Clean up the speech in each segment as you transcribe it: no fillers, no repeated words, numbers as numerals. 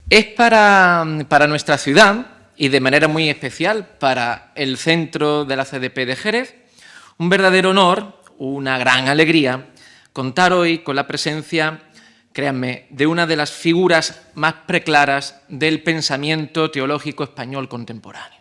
Es para nuestra ciudad, y de manera muy especial para el centro de la CDP de Jerez, un verdadero honor, una gran alegría, contar hoy con la presencia, créanme, de una de las figuras más preclaras del pensamiento teológico español contemporáneo.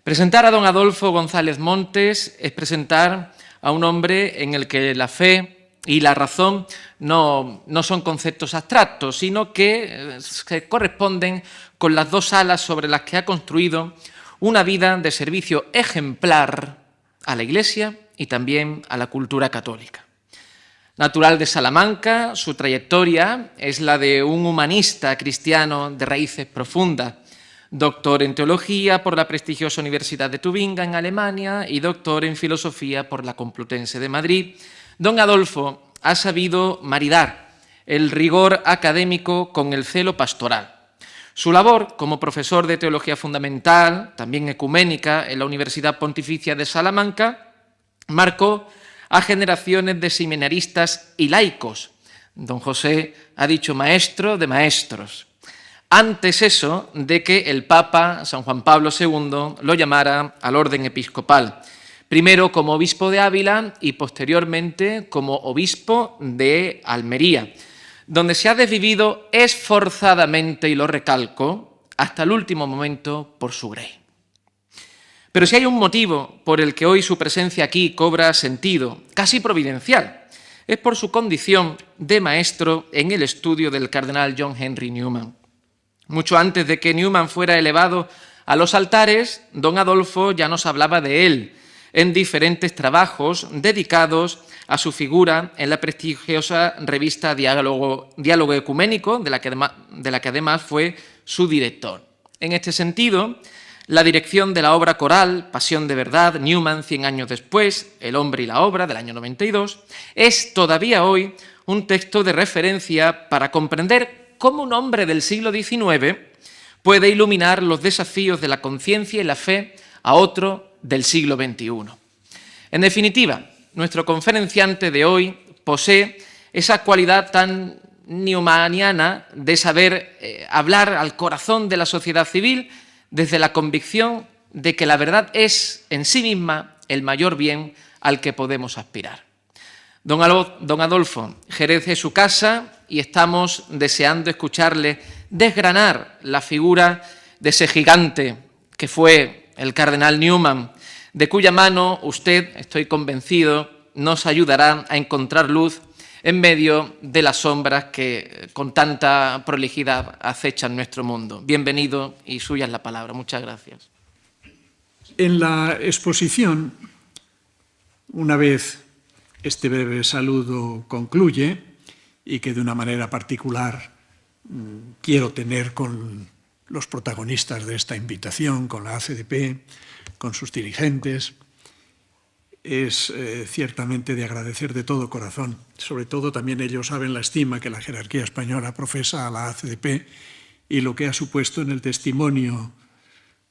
Presentar a don Adolfo González Montes es presentar a un hombre en el que la fe y la razón no son conceptos abstractos, sino que se corresponden con las dos alas sobre las que ha construido una vida de servicio ejemplar a la Iglesia y también a la cultura católica. Natural de Salamanca, su trayectoria es la de un humanista cristiano de raíces profundas, doctor en teología por la prestigiosa Universidad de Tubinga en Alemania y doctor en filosofía por la Complutense de Madrid. Don Adolfo ha sabido maridar el rigor académico con el celo pastoral. Su labor como profesor de teología fundamental, también ecuménica, en la Universidad Pontificia de Salamanca, marcó a generaciones de seminaristas y laicos. Don José ha dicho maestro de maestros. Antes eso de que el Papa San Juan Pablo II lo llamara al orden episcopal, primero como obispo de Ávila y posteriormente como obispo de Almería, donde se ha desvivido esforzadamente, y lo recalco, hasta el último momento por su grey. Pero si hay un motivo por el que hoy su presencia aquí cobra sentido, casi providencial, es por su condición de maestro en el estudio del cardenal John Henry Newman. Mucho antes de que Newman fuera elevado a los altares, don Adolfo ya nos hablaba de él en diferentes trabajos dedicados a su figura en la prestigiosa revista Diálogo Ecuménico, de la que además fue su director. En este sentido, la dirección de la obra coral Pasión de Verdad, Newman 100 años después, El hombre y la obra, del año 92, es todavía hoy un texto de referencia para comprender cómo un hombre del siglo XIX puede iluminar los desafíos de la conciencia y la fe a otro del siglo XXI. En definitiva, nuestro conferenciante de hoy posee esa cualidad tan newmaniana de saber hablar al corazón de la sociedad civil desde la convicción de que la verdad es en sí misma el mayor bien al que podemos aspirar. Don Adolfo, Jerez es su casa y estamos deseando escucharle desgranar la figura de ese gigante que fue el cardenal Newman, de cuya mano usted, estoy convencido, nos ayudará a encontrar luz en medio de las sombras que con tanta prolijidad acechan nuestro mundo. Bienvenido y suya es la palabra. Muchas gracias. En la exposición, una vez este breve saludo concluye, y que de una manera particular quiero tener con los protagonistas de esta invitación, con la ACDP, con sus dirigentes, es ciertamente de agradecer de todo corazón. Sobre todo también ellos saben la estima que la jerarquía española profesa a la ACDP y lo que ha supuesto en el testimonio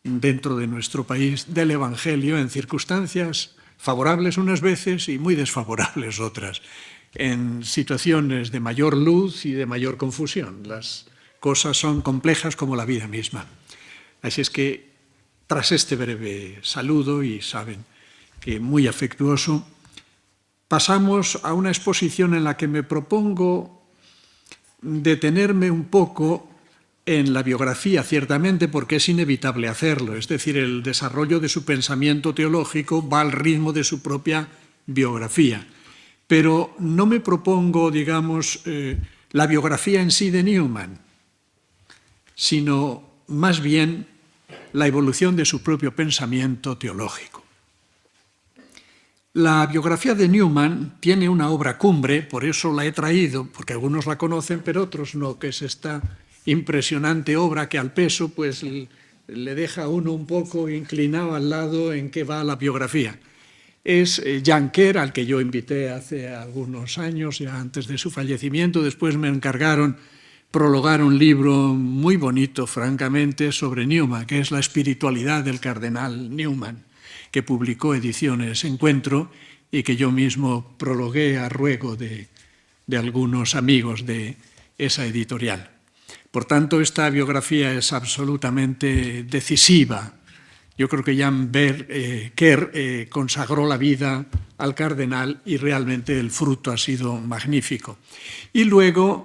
dentro de nuestro país del Evangelio en circunstancias favorables unas veces y muy desfavorables otras, en situaciones de mayor luz y de mayor confusión. Las cosas son complejas como la vida misma. Así es que, tras este breve saludo, y saben que muy afectuoso, pasamos a una exposición en la que me propongo detenerme un poco en la biografía, ciertamente, porque es inevitable hacerlo. Es decir, el desarrollo de su pensamiento teológico va al ritmo de su propia biografía. Pero no me propongo, digamos, la biografía en sí de Newman, sino más bien la evolución de su propio pensamiento teológico. La biografía de Newman tiene una obra cumbre, por eso la he traído, porque algunos la conocen, pero otros no, que es esta impresionante obra que al peso pues le deja a uno un poco inclinado al lado en que va la biografía. Es Jan Kerr, al que yo invité hace algunos años, ya antes de su fallecimiento. Después me encargaron prologar un libro muy bonito, francamente, sobre Newman, que es La espiritualidad del cardenal Newman, que publicó Ediciones Encuentro y que yo mismo prologué a ruego de algunos amigos de esa editorial. Por tanto, esta biografía es absolutamente decisiva. Yo creo que Jan Kerr consagró la vida al cardenal y realmente el fruto ha sido magnífico. Y luego,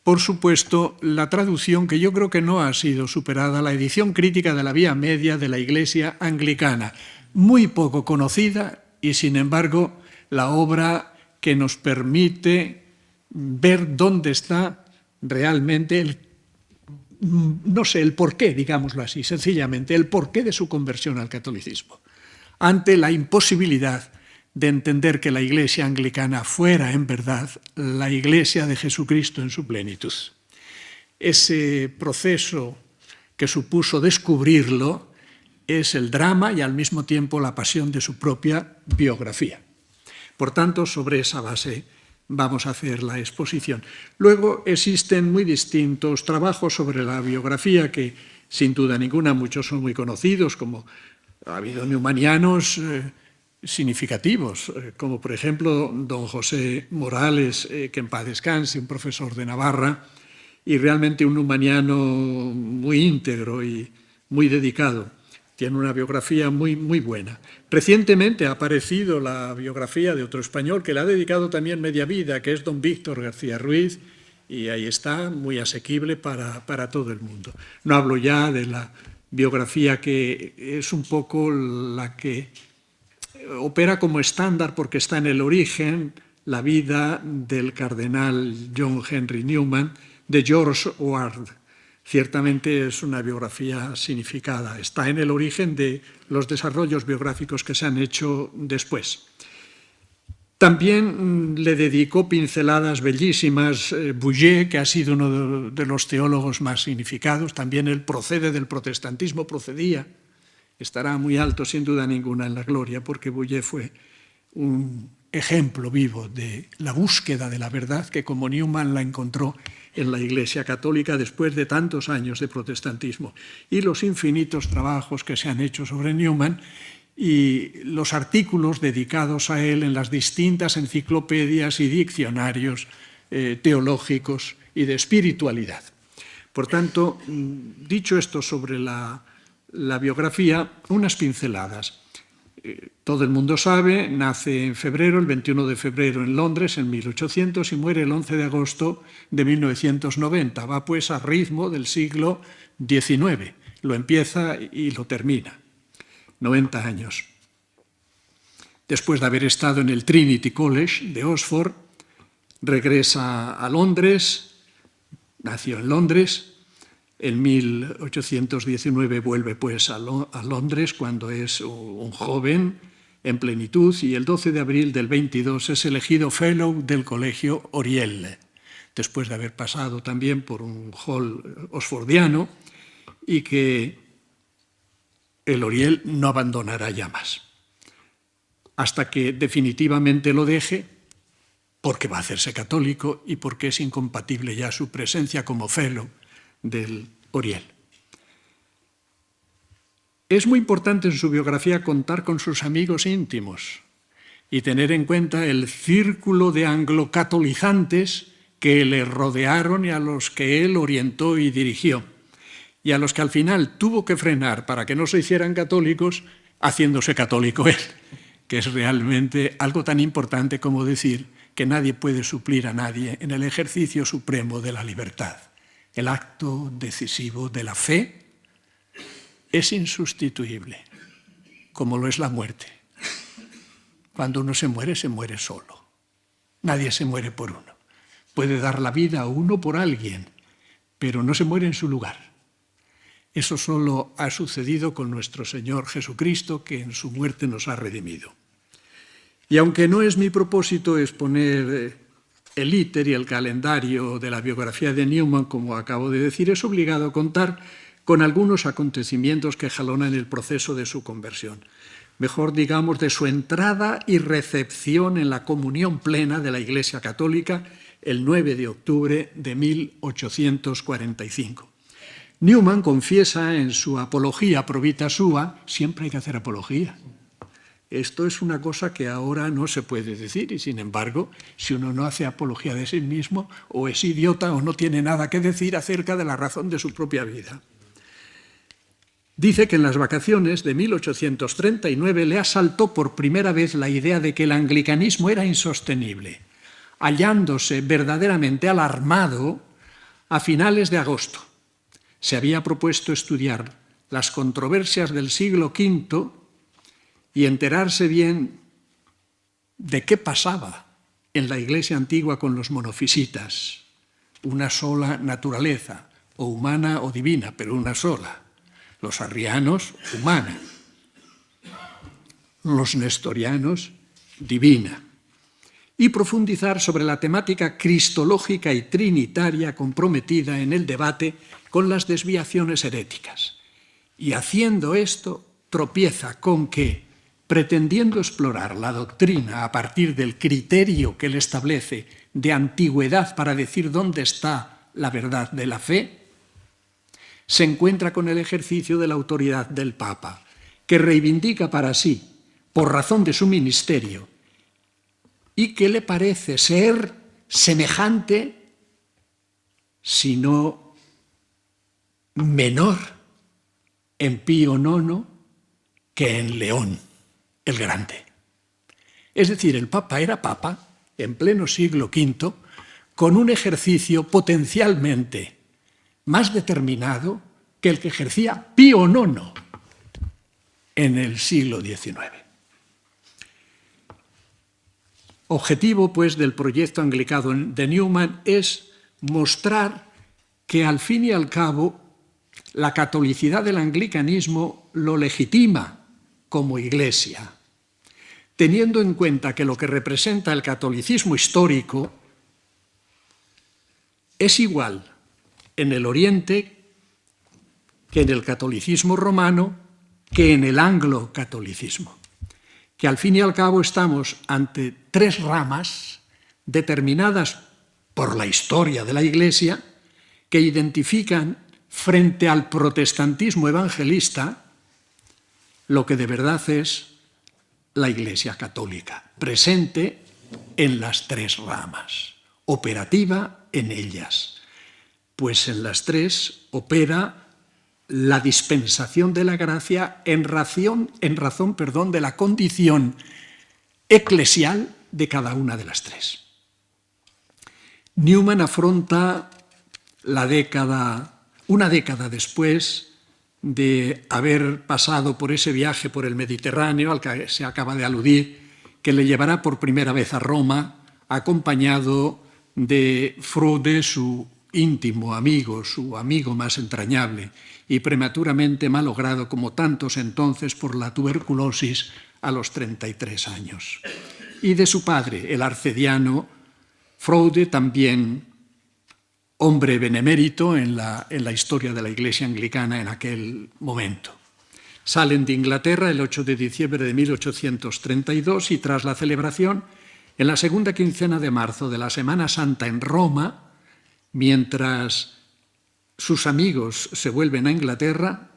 por supuesto, la traducción, que yo creo que no ha sido superada, la edición crítica de la Vía Media de la Iglesia Anglicana, muy poco conocida y, sin embargo, la obra que nos permite ver dónde está realmente el porqué, digámoslo así, sencillamente, el porqué de su conversión al catolicismo, ante la imposibilidad de entender que la Iglesia anglicana fuera, en verdad, la Iglesia de Jesucristo en su plenitud. Ese proceso que supuso descubrirlo es el drama y al mismo tiempo la pasión de su propia biografía. Por tanto, sobre esa base vamos a hacer la exposición. Luego existen muy distintos trabajos sobre la biografía que, sin duda ninguna, muchos son muy conocidos, como ha habido newmanianos significativos, como por ejemplo don José Morales, que en paz descanse, un profesor de Navarra, y realmente un newmaniano muy íntegro y muy dedicado. Tiene una biografía muy buena. Recientemente ha aparecido la biografía de otro español que le ha dedicado también media vida, que es don Víctor García Ruiz, y ahí está, muy asequible para todo el mundo. No hablo ya de la biografía que es un poco la que opera como estándar porque está en el origen, la vida del cardenal John Henry Newman, de George Ward. Ciertamente es una biografía significada, está en el origen de los desarrollos biográficos que se han hecho después. También le dedicó pinceladas bellísimas Bouyer, que ha sido uno de los teólogos más significados. También él procede del protestantismo, estará muy alto sin duda ninguna en la gloria, porque Bouyer fue un ejemplo vivo de la búsqueda de la verdad que, como Newman, la encontró en la Iglesia Católica después de tantos años de protestantismo, y los infinitos trabajos que se han hecho sobre Newman y los artículos dedicados a él en las distintas enciclopedias y diccionarios teológicos y de espiritualidad. Por tanto, dicho esto sobre la biografía, unas pinceladas. Todo el mundo sabe, nace en febrero, el 21 de febrero en Londres, en 1800, y muere el 11 de agosto de 1990. Va pues a ritmo del siglo XIX. Lo empieza y lo termina. 90 años. Después de haber estado en el Trinity College de Oxford, regresa a Londres, nació en Londres. En 1819 vuelve pues a Londres cuando es un joven en plenitud, y el 12 de abril del 22 es elegido Fellow del Colegio Oriel, después de haber pasado también por un hall oxfordiano, y que el Oriel no abandonará ya más, hasta que definitivamente lo deje, porque va a hacerse católico y porque es incompatible ya su presencia como Fellow del Oriel. Es muy importante en su biografía contar con sus amigos íntimos y tener en cuenta el círculo de anglocatolizantes que le rodearon y a los que él orientó y dirigió, y a los que al final tuvo que frenar para que no se hicieran católicos, haciéndose católico él, que es realmente algo tan importante como decir que nadie puede suplir a nadie en el ejercicio supremo de la libertad. El acto decisivo de la fe es insustituible, como lo es la muerte. Cuando uno se muere solo. Nadie se muere por uno. Puede dar la vida a uno por alguien, pero no se muere en su lugar. Eso solo ha sucedido con nuestro Señor Jesucristo, que en su muerte nos ha redimido. Y aunque no es mi propósito exponer el íter y el calendario de la biografía de Newman, como acabo de decir, es obligado contar con algunos acontecimientos que jalonan el proceso de su conversión. Mejor digamos, de su entrada y recepción en la comunión plena de la Iglesia Católica el 9 de octubre de 1845. Newman confiesa en su Apología Pro Vita Sua, siempre hay que hacer apología, Esto es una cosa que ahora no se puede decir y, sin embargo, si uno no hace apología de sí mismo, o es idiota o no tiene nada que decir acerca de la razón de su propia vida. Dice que en las vacaciones de 1839 le asaltó por primera vez la idea de que el anglicanismo era insostenible, hallándose verdaderamente alarmado a finales de agosto. Se había propuesto estudiar las controversias del siglo V y enterarse bien de qué pasaba en la Iglesia antigua con los monofisitas. Una sola naturaleza, o humana o divina, pero una sola. Los arrianos, humana. Los nestorianos, divina. Y profundizar sobre la temática cristológica y trinitaria comprometida en el debate con las desviaciones heréticas. Y haciendo esto, tropieza con que, pretendiendo explorar la doctrina a partir del criterio que él establece de antigüedad para decir dónde está la verdad de la fe, se encuentra con el ejercicio de la autoridad del Papa, que reivindica para sí, por razón de su ministerio, y que le parece ser semejante, si no menor, en Pío IX que en León el Grande. Es decir, el Papa era Papa en pleno siglo V, con un ejercicio potencialmente más determinado que el que ejercía Pío IX en el siglo XIX. Objetivo, pues, del proyecto anglicano de Newman es mostrar que, al fin y al cabo, la catolicidad del anglicanismo lo legitima como Iglesia, teniendo en cuenta que lo que representa el catolicismo histórico es igual en el Oriente que en el catolicismo romano, que en el anglo-catolicismo. Que al fin y al cabo estamos ante tres ramas determinadas por la historia de la Iglesia que identifican frente al protestantismo evangelista lo que de verdad es la Iglesia católica, presente en las tres ramas, operativa en ellas, pues en las tres opera la dispensación de la gracia en razón de la condición eclesial de cada una de las tres. Newman afronta una década después de haber pasado por ese viaje por el Mediterráneo al que se acaba de aludir, que le llevará por primera vez a Roma, acompañado de Frode, su íntimo amigo, su amigo más entrañable, y prematuramente malogrado como tantos entonces por la tuberculosis a los 33 años. Y de su padre, el arcediano Frode, también hombre benemérito en la historia de la Iglesia anglicana en aquel momento. Salen de Inglaterra el 8 de diciembre de 1832 y tras la celebración, en la segunda quincena de marzo de la Semana Santa en Roma, mientras sus amigos se vuelven a Inglaterra,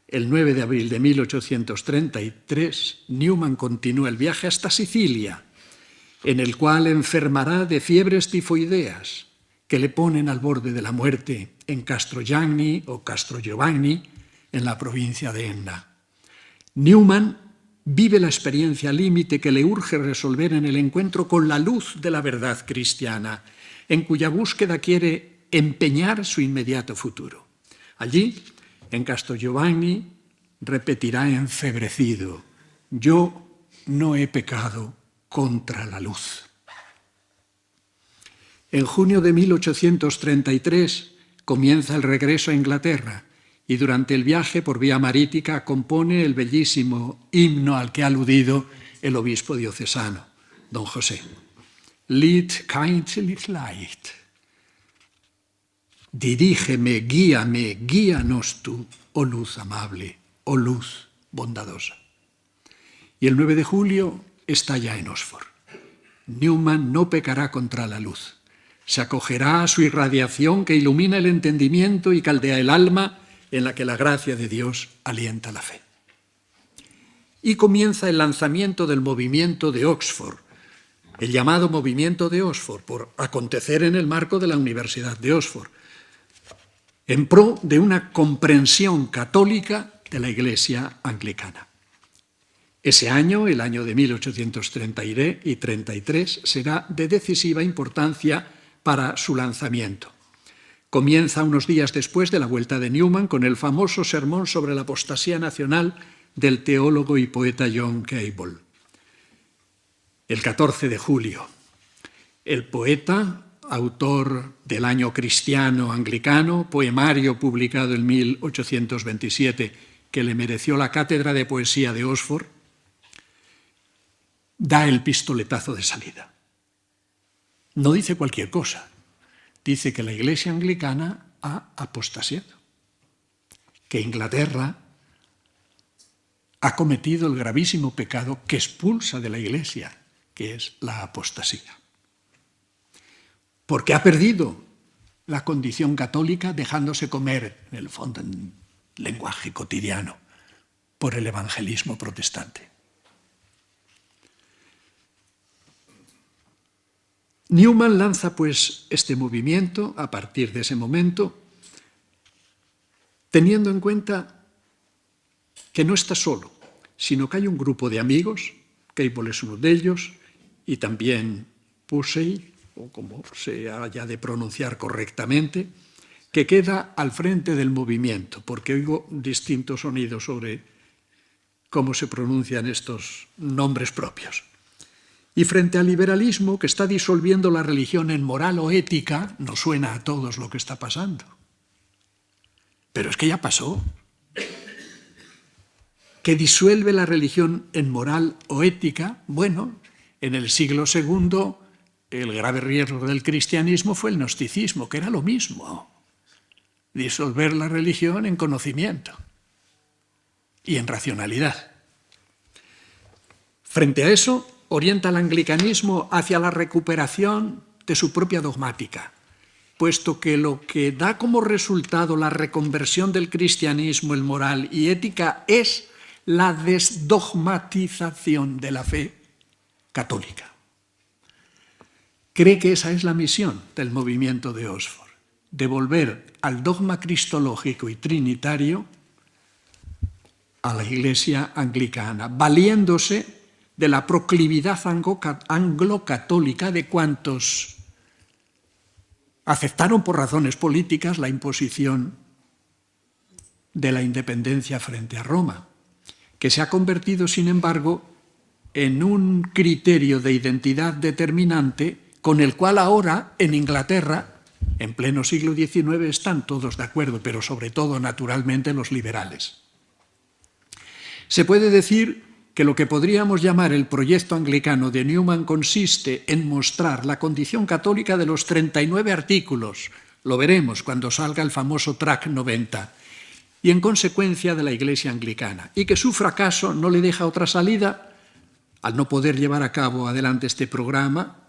el 9 de abril de 1833, Newman continúa el viaje hasta Sicilia, en el cual enfermará de fiebres tifoideas que le ponen al borde de la muerte en Castrogianni o Castrogiovanni, en la provincia de Enna. Newman vive la experiencia límite que le urge resolver en el encuentro con la luz de la verdad cristiana, en cuya búsqueda quiere empeñar su inmediato futuro. Allí, en Castrogiovanni, repetirá enfebrecido: yo no he pecado contra la luz. En junio de 1833 comienza el regreso a Inglaterra y durante el viaje por vía marítima compone el bellísimo himno al que ha aludido el obispo diocesano, don José. Lead, kindly light. Dirígeme, guíame, guíanos tú, oh luz amable, oh luz bondadosa. Y el 9 de julio está ya en Oxford. Newman no pecará contra la luz. Se acogerá a su irradiación que ilumina el entendimiento y caldea el alma, en la que la gracia de Dios alienta la fe. y comienza el lanzamiento del movimiento de Oxford, el llamado movimiento de Oxford, por acontecer en el marco de la Universidad de Oxford, en pro de una comprensión católica de la Iglesia anglicana. Ese año, el año de 1833, será de decisiva importancia para su lanzamiento. Comienza unos días después de la vuelta de Newman con el famoso sermón sobre la apostasía nacional del teólogo y poeta John Keble. El 14 de julio, el poeta, autor del Año Cristiano Anglicano, poemario publicado en 1827, que le mereció la cátedra de poesía de Oxford, da el pistoletazo de salida. No dice cualquier cosa. Dice que la Iglesia anglicana ha apostasiado, que Inglaterra ha cometido el gravísimo pecado que expulsa de la Iglesia, que es la apostasía. Porque ha perdido la condición católica dejándose comer, en el fondo, en lenguaje cotidiano, por el evangelismo protestante. Newman lanza, pues, este movimiento a partir de ese momento, teniendo en cuenta que no está solo, sino que hay un grupo de amigos, Keble es uno de ellos, y también Pusey, o como se haya de pronunciar correctamente, que queda al frente del movimiento, porque oigo distintos sonidos sobre cómo se pronuncian estos nombres propios. Y frente al liberalismo, que está disolviendo la religión en moral o ética, nos suena a todos lo que está pasando. Pero es que ya pasó. Que disuelve la religión en moral o ética, bueno, en el siglo II el grave riesgo del cristianismo fue el gnosticismo, que era lo mismo. Disolver la religión en conocimiento y en racionalidad. Frente a eso, orienta el anglicanismo hacia la recuperación de su propia dogmática, puesto que lo que da como resultado la reconversión del cristianismo en moral y ética es la desdogmatización de la fe católica. Cree que esa es la misión del movimiento de Oxford, devolver al dogma cristológico y trinitario a la Iglesia anglicana, valiéndose de la proclividad anglo-católica de cuantos aceptaron por razones políticas la imposición de la independencia frente a Roma, que se ha convertido, sin embargo, en un criterio de identidad determinante con el cual ahora en Inglaterra, en pleno siglo XIX, están todos de acuerdo, pero sobre todo, naturalmente, los liberales. Se puede decir que lo que podríamos llamar el proyecto anglicano de Newman consiste en mostrar la condición católica de los 39 artículos, lo veremos cuando salga el famoso Tract 90, y en consecuencia de la Iglesia anglicana, y que su fracaso no le deja otra salida, al no poder llevar a cabo adelante este programa,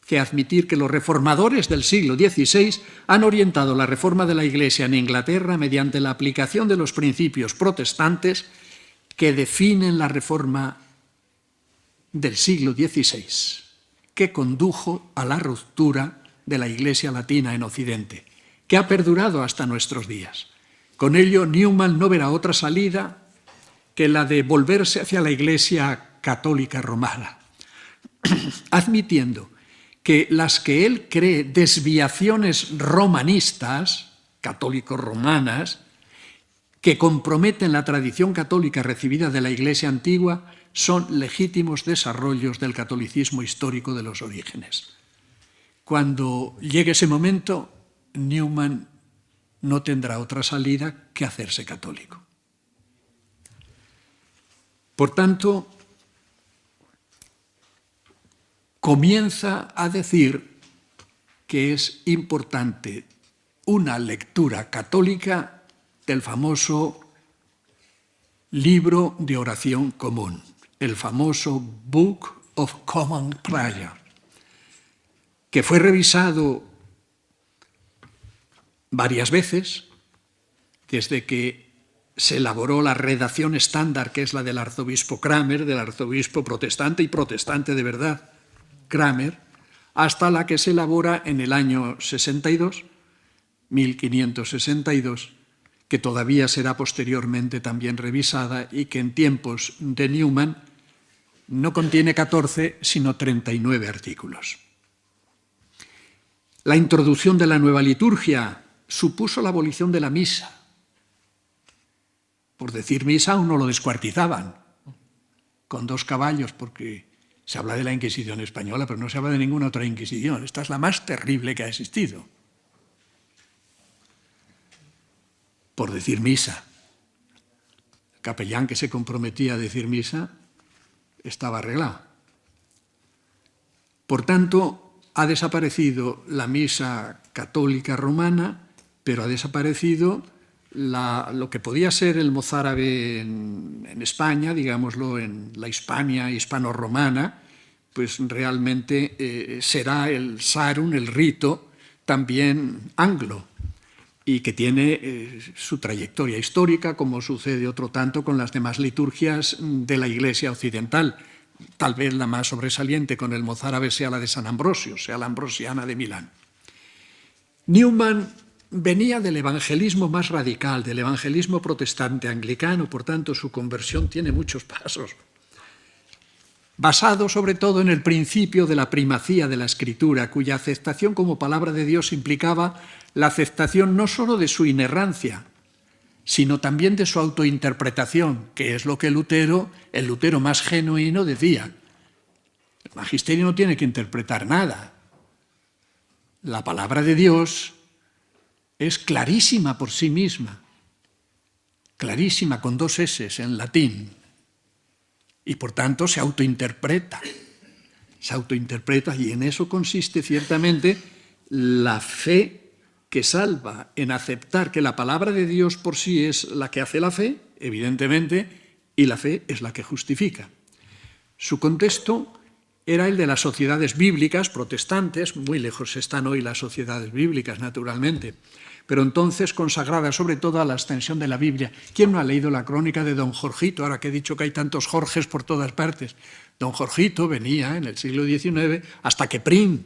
que admitir que los reformadores del siglo XVI han orientado la reforma de la Iglesia en Inglaterra mediante la aplicación de los principios protestantes que definen la reforma del siglo XVI, que condujo a la ruptura de la Iglesia latina en Occidente, que ha perdurado hasta nuestros días. Con ello, Newman no verá otra salida que la de volverse hacia la Iglesia católica romana, admitiendo que las que él cree desviaciones romanistas, católico-romanas, que comprometen la tradición católica recibida de la Iglesia antigua, son legítimos desarrollos del catolicismo histórico de los orígenes. Cuando llegue ese momento, Newman no tendrá otra salida que hacerse católico. Por tanto, comienza a decir que es importante una lectura católica del famoso libro de oración común, el famoso Book of Common Prayer, que fue revisado varias veces desde que se elaboró la redacción estándar, que es la del arzobispo Cramer, del arzobispo protestante y protestante de verdad, Cramer, hasta la que se elabora en el año 62, 1562, que todavía será posteriormente también revisada y que en tiempos de Newman no contiene 14, sino 39 artículos. La introducción de la nueva liturgia supuso la abolición de la misa. Por decir misa, uno lo descuartizaban con 2 caballos, porque se habla de la Inquisición española, pero no se habla de ninguna otra Inquisición. Esta es la más terrible que ha existido. Por decir misa. El capellán que se comprometía a decir misa estaba arreglado. Por tanto, ha desaparecido la misa católica romana, pero ha desaparecido lo que podía ser el mozárabe en España, digámoslo, en la Hispania hispano-romana, pues realmente será el sarum, el rito, también anglo, y que tiene su trayectoria histórica, como sucede otro tanto con las demás liturgias de la Iglesia occidental. Tal vez la más sobresaliente con el mozárabe sea la de San Ambrosio, sea la ambrosiana de Milán. Newman venía del evangelismo más radical, del evangelismo protestante anglicano, por tanto su conversión tiene muchos pasos, basado sobre todo en el principio de la primacía de la Escritura, cuya aceptación como palabra de Dios implicaba la aceptación no solo de su inerrancia, sino también de su autointerpretación, que es lo que el Lutero más genuino, decía. El magisterio no tiene que interpretar nada. La palabra de Dios es clarísima por sí misma, clarísima con 2 eses en latín, y por tanto se autointerpreta y en eso consiste ciertamente la fe que salva, en aceptar que la palabra de Dios por sí es la que hace la fe, evidentemente, y la fe es la que justifica. Su contexto era el de las sociedades bíblicas protestantes, muy lejos están hoy las sociedades bíblicas, naturalmente, pero entonces consagrada sobre todo a la extensión de la Biblia. ¿Quién no ha leído la crónica de don Jorgito, ahora que he dicho que hay tantos Jorges por todas partes? Don Jorgito venía en el siglo XIX hasta que Prim,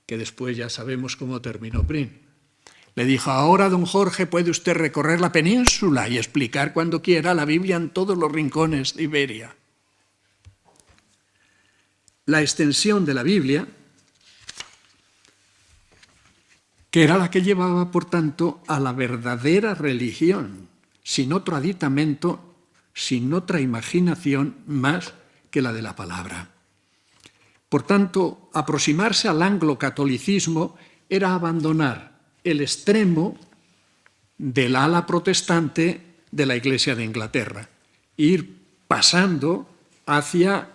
que después ya sabemos cómo terminó Prim, le dijo: ahora, don Jorge, puede usted recorrer la península y explicar cuando quiera la Biblia en todos los rincones de Iberia. La extensión de la Biblia, que era la que llevaba, por tanto, a la verdadera religión, sin otro aditamento, sin otra imaginación más que la de la palabra. Por tanto, aproximarse al anglocatolicismo era abandonar el extremo del ala protestante de la Iglesia de Inglaterra, ir pasando hacia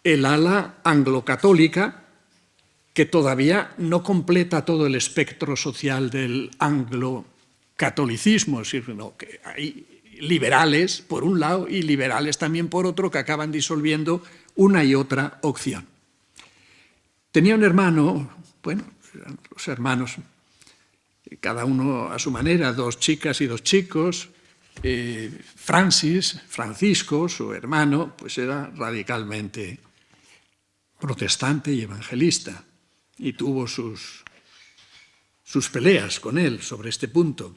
el ala anglocatólica, que todavía no completa todo el espectro social del anglocatolicismo, sino que hay liberales por un lado y liberales también por otro, que acaban disolviendo una y otra opción. Tenía un hermano, bueno, los hermanos, cada uno a su manera, 2 chicas y 2 chicos. Francisco, su hermano, pues era radicalmente protestante y evangelista, y tuvo sus peleas con él sobre este punto.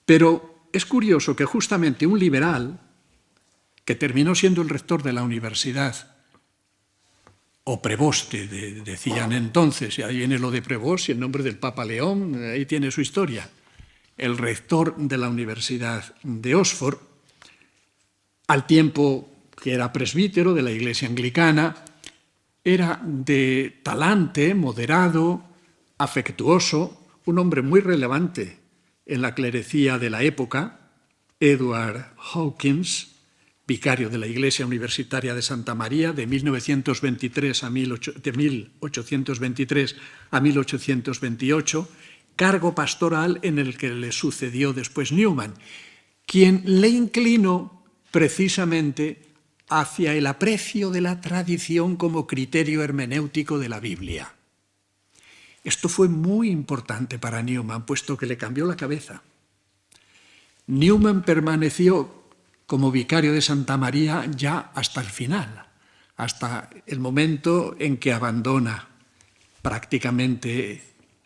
Pero es curioso que justamente un liberal, que terminó siendo el rector de la universidad, o preboste, decían entonces, y ahí viene lo de prebost y el nombre del Papa León, ahí tiene su historia, el rector de la Universidad de Oxford, al tiempo que era presbítero de la Iglesia anglicana, era de talante, moderado, afectuoso, un hombre muy relevante en la clerecía de la época, Edward Hawkins, vicario de la Iglesia Universitaria de Santa María de 1823 a 1828, cargo pastoral en el que le sucedió después Newman, quien le inclinó precisamente hacia el aprecio de la tradición como criterio hermenéutico de la Biblia. Esto fue muy importante para Newman, puesto que le cambió la cabeza. Newman permaneció como vicario de Santa María ya hasta el final, hasta el momento en que abandona prácticamente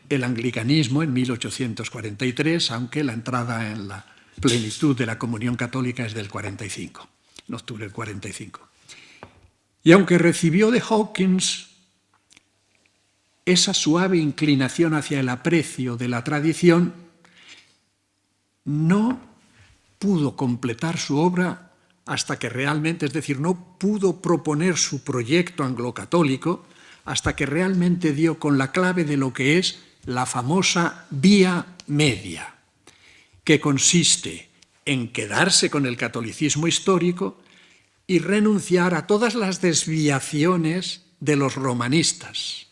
el anglicanismo en 1843, aunque la entrada en la plenitud de la comunión católica es del 45, en octubre del 45. Y aunque recibió de Hawkins esa suave inclinación hacia el aprecio de la tradición, no pudo completar su obra hasta que realmente, es decir, no pudo proponer su proyecto anglo-católico hasta que realmente dio con la clave de lo que es la famosa vía media, que consiste en quedarse con el catolicismo histórico y renunciar a todas las desviaciones de los romanistas,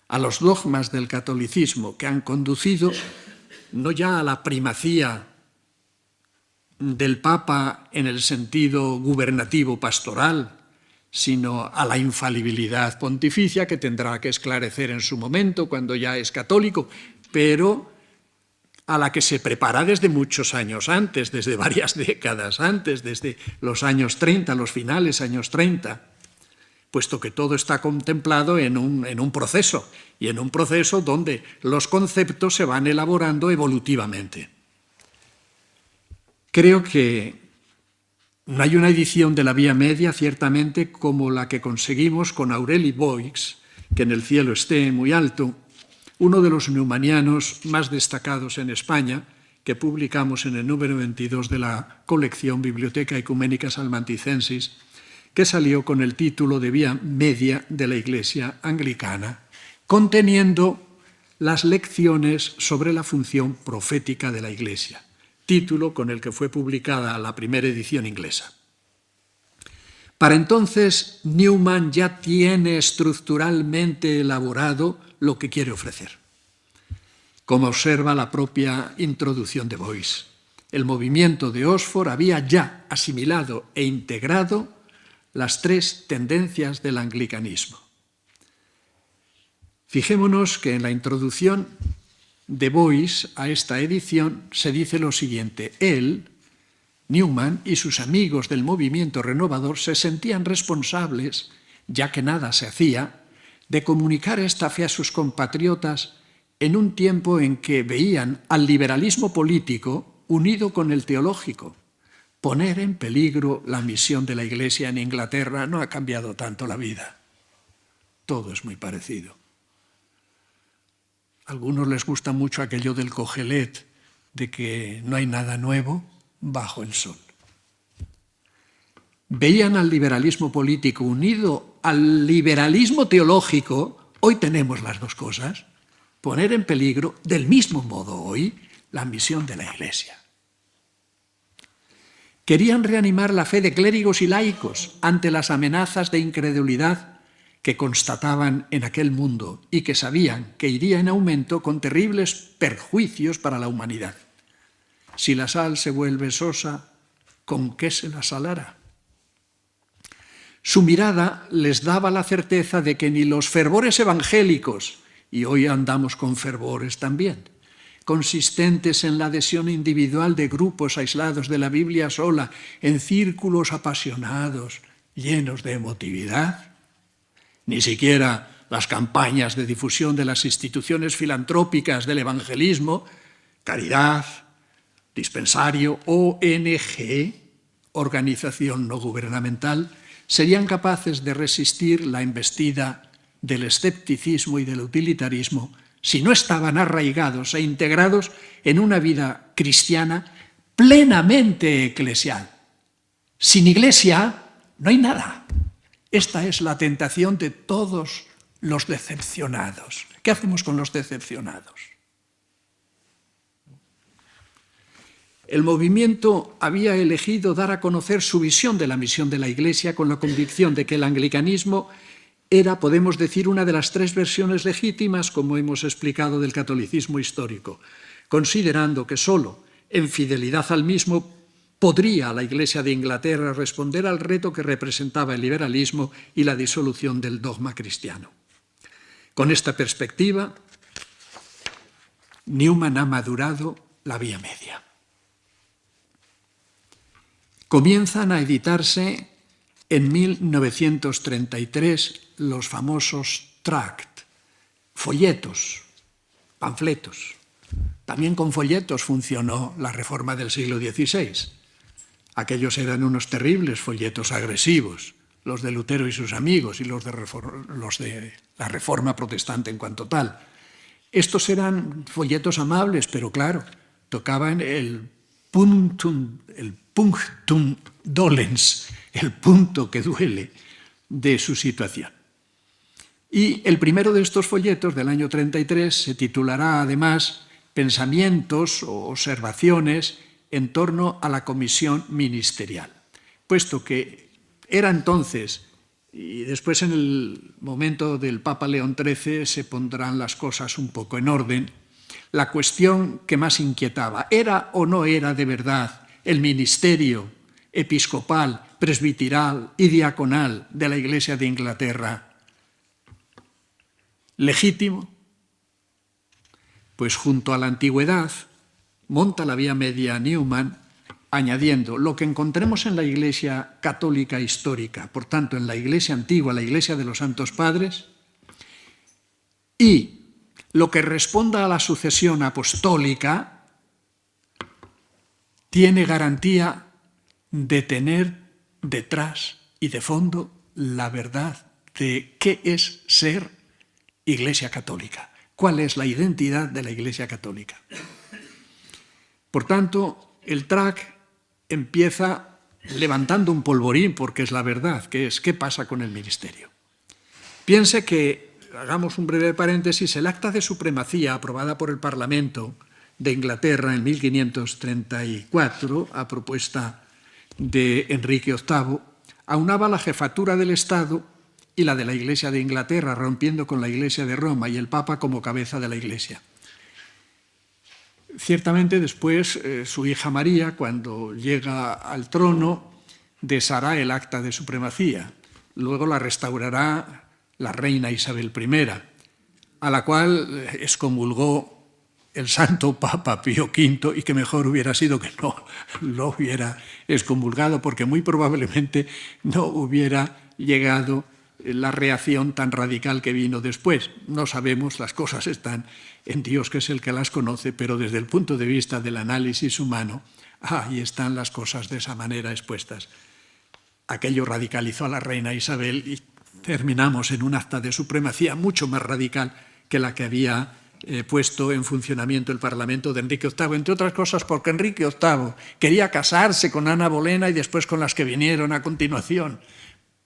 a los dogmas del catolicismo que han conducido no ya a la primacía del Papa en el sentido gubernativo pastoral, sino a la infalibilidad pontificia que tendrá que esclarecer en su momento cuando ya es católico, pero a la que se prepara desde muchos años antes, desde varias décadas antes, desde los años 30, los finales años 30, puesto que todo está contemplado en un proceso, y en un proceso donde los conceptos se van elaborando evolutivamente. Creo que no hay una edición de la Vía Media, ciertamente, como la que conseguimos con Aureli Boix, que en el cielo esté muy alto, uno de los newmanianos más destacados en España, que publicamos en el número 22 de la colección Biblioteca Ecuménica Salmanticensis, que salió con el título de Vía Media de la Iglesia Anglicana, conteniendo las lecciones sobre la función profética de la Iglesia, título con el que fue publicada la primera edición inglesa. Para entonces, Newman ya tiene estructuralmente elaborado lo que quiere ofrecer. Como observa la propia introducción de Boix, el movimiento de Oxford había ya asimilado e integrado las tres tendencias del anglicanismo. Fijémonos que en la introducción de Boix a esta edición se dice lo siguiente: él, Newman, y sus amigos del movimiento renovador se sentían responsables, ya que nada se hacía, de comunicar esta fe a sus compatriotas en un tiempo en que veían al liberalismo político unido con el teológico. Poner en peligro la misión de la Iglesia en Inglaterra no ha cambiado tanto la vida. Todo es muy parecido. A algunos les gusta mucho aquello del Cogelet, de que no hay nada nuevo bajo el sol. Veían al liberalismo político unido al liberalismo teológico. Hoy tenemos las dos cosas. Poner en peligro, del mismo modo hoy, la misión de la Iglesia. Querían reanimar la fe de clérigos y laicos ante las amenazas de incredulidad que constataban en aquel mundo y que sabían que iría en aumento con terribles perjuicios para la humanidad. Si la sal se vuelve sosa, ¿con qué se la salará? Su mirada les daba la certeza de que ni los fervores evangélicos, y hoy andamos con fervores también, consistentes en la adhesión individual de grupos aislados de la Biblia sola, en círculos apasionados, llenos de emotividad, ni siquiera las campañas de difusión de las instituciones filantrópicas del evangelismo, Caridad, Dispensario, ONG, organización no gubernamental, serían capaces de resistir la embestida del escepticismo y del utilitarismo si no estaban arraigados e integrados en una vida cristiana plenamente eclesial. Sin Iglesia no hay nada. Esta es la tentación de todos los decepcionados. ¿Qué hacemos con los decepcionados? El movimiento había elegido dar a conocer su visión de la misión de la Iglesia con la convicción de que el anglicanismo era, podemos decir, una de las tres versiones legítimas, como hemos explicado, del catolicismo histórico, considerando que sólo en fidelidad al mismo podría la Iglesia de Inglaterra responder al reto que representaba el liberalismo y la disolución del dogma cristiano. Con esta perspectiva, Newman ha madurado la vía media. comienzan a editarse en 1933 los famosos tract, folletos, panfletos. También con folletos funcionó la Reforma del siglo XVI. Aquellos eran unos terribles folletos agresivos, los de Lutero y sus amigos y los de la Reforma protestante en cuanto tal. Estos eran folletos amables, pero claro, tocaban el punctum dolens, el punto que duele de su situación. Y el primero de estos folletos del año 33 se titulará además Pensamientos o observaciones en torno a la comisión ministerial, puesto que era entonces, y después en el momento del Papa León XIII se pondrán las cosas un poco en orden, la cuestión que más inquietaba, ¿era o no era de verdad el ministerio episcopal, presbiteral y diaconal de la Iglesia de Inglaterra legítimo? Pues junto a la antigüedad monta la vía media Newman añadiendo lo que encontremos en la Iglesia católica histórica, por tanto en la Iglesia antigua, la Iglesia de los Santos Padres, y lo que responda a la sucesión apostólica tiene garantía de tener detrás y de fondo la verdad de qué es ser Iglesia católica, cuál es la identidad de la Iglesia católica. Por tanto, el tract empieza levantando un polvorín, porque es la verdad, que es qué pasa con el ministerio. Piense que, hagamos un breve paréntesis, el acta de supremacía aprobada por el Parlamento de Inglaterra en 1534, a propuesta de Enrique VIII, aunaba la jefatura del Estado y la de la Iglesia de Inglaterra, rompiendo con la Iglesia de Roma y el Papa como cabeza de la Iglesia. Ciertamente después su hija María, cuando llega al trono, deshará el acta de supremacía. Luego la restaurará la reina Isabel I, a la cual excomulgó el santo Papa Pío V, y que mejor hubiera sido que no lo hubiera excomulgado, porque muy probablemente no hubiera llegado la reacción tan radical que vino después. No sabemos, las cosas están en Dios, que es el que las conoce, pero desde el punto de vista del análisis humano, ahí están las cosas de esa manera expuestas. Aquello radicalizó a la reina Isabel y terminamos en un acta de supremacía mucho más radical que la que había puesto en funcionamiento el Parlamento de Enrique VIII, entre otras cosas porque Enrique VIII quería casarse con Ana Bolena y después con las que vinieron a continuación,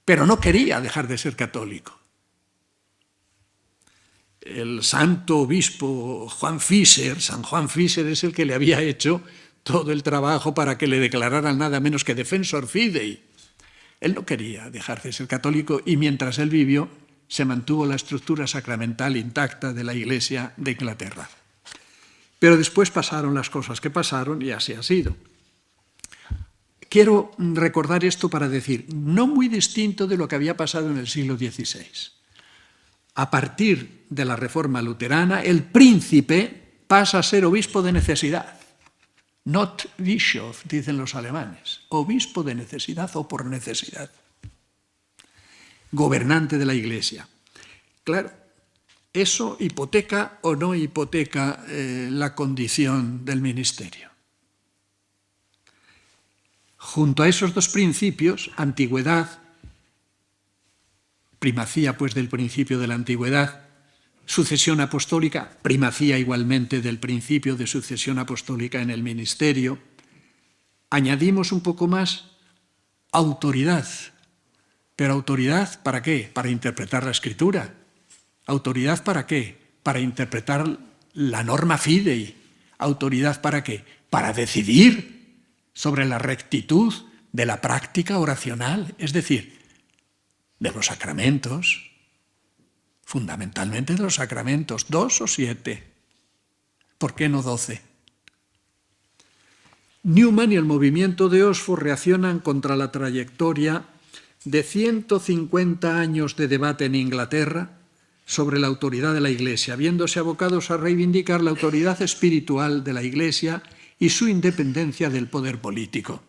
pero no quería dejar de ser católico. El santo obispo Juan Fischer, San Juan Fischer, es el que le había hecho todo el trabajo para que le declararan nada menos que defensor fidei. Él no quería dejar de ser católico y mientras él vivió se mantuvo la estructura sacramental intacta de la Iglesia de Inglaterra. Pero después pasaron las cosas que pasaron y así ha sido. Quiero recordar esto para decir, no muy distinto de lo que había pasado en el siglo XVI. A partir de la Reforma luterana, el príncipe pasa a ser obispo de necesidad. Not Bischof, dicen los alemanes, obispo de necesidad o por necesidad. Gobernante de la Iglesia. Claro, ¿eso hipoteca o no hipoteca la condición del ministerio? Junto a esos dos principios, antigüedad, primacía pues del principio de la antigüedad, sucesión apostólica, primacía igualmente del principio de sucesión apostólica en el ministerio, añadimos un poco más autoridad. ¿Pero autoridad para qué? Para interpretar la Escritura. ¿Autoridad para qué? Para interpretar la norma fidei. ¿Autoridad para qué? Para decidir sobre la rectitud de la práctica oracional, es decir, de los sacramentos, fundamentalmente de los sacramentos, 2 o 7. ¿Por qué no 12? Newman y el movimiento de Oxford reaccionan contra la trayectoria de 150 años de debate en Inglaterra sobre la autoridad de la Iglesia, viéndose abocados a reivindicar la autoridad espiritual de la Iglesia y su independencia del poder político.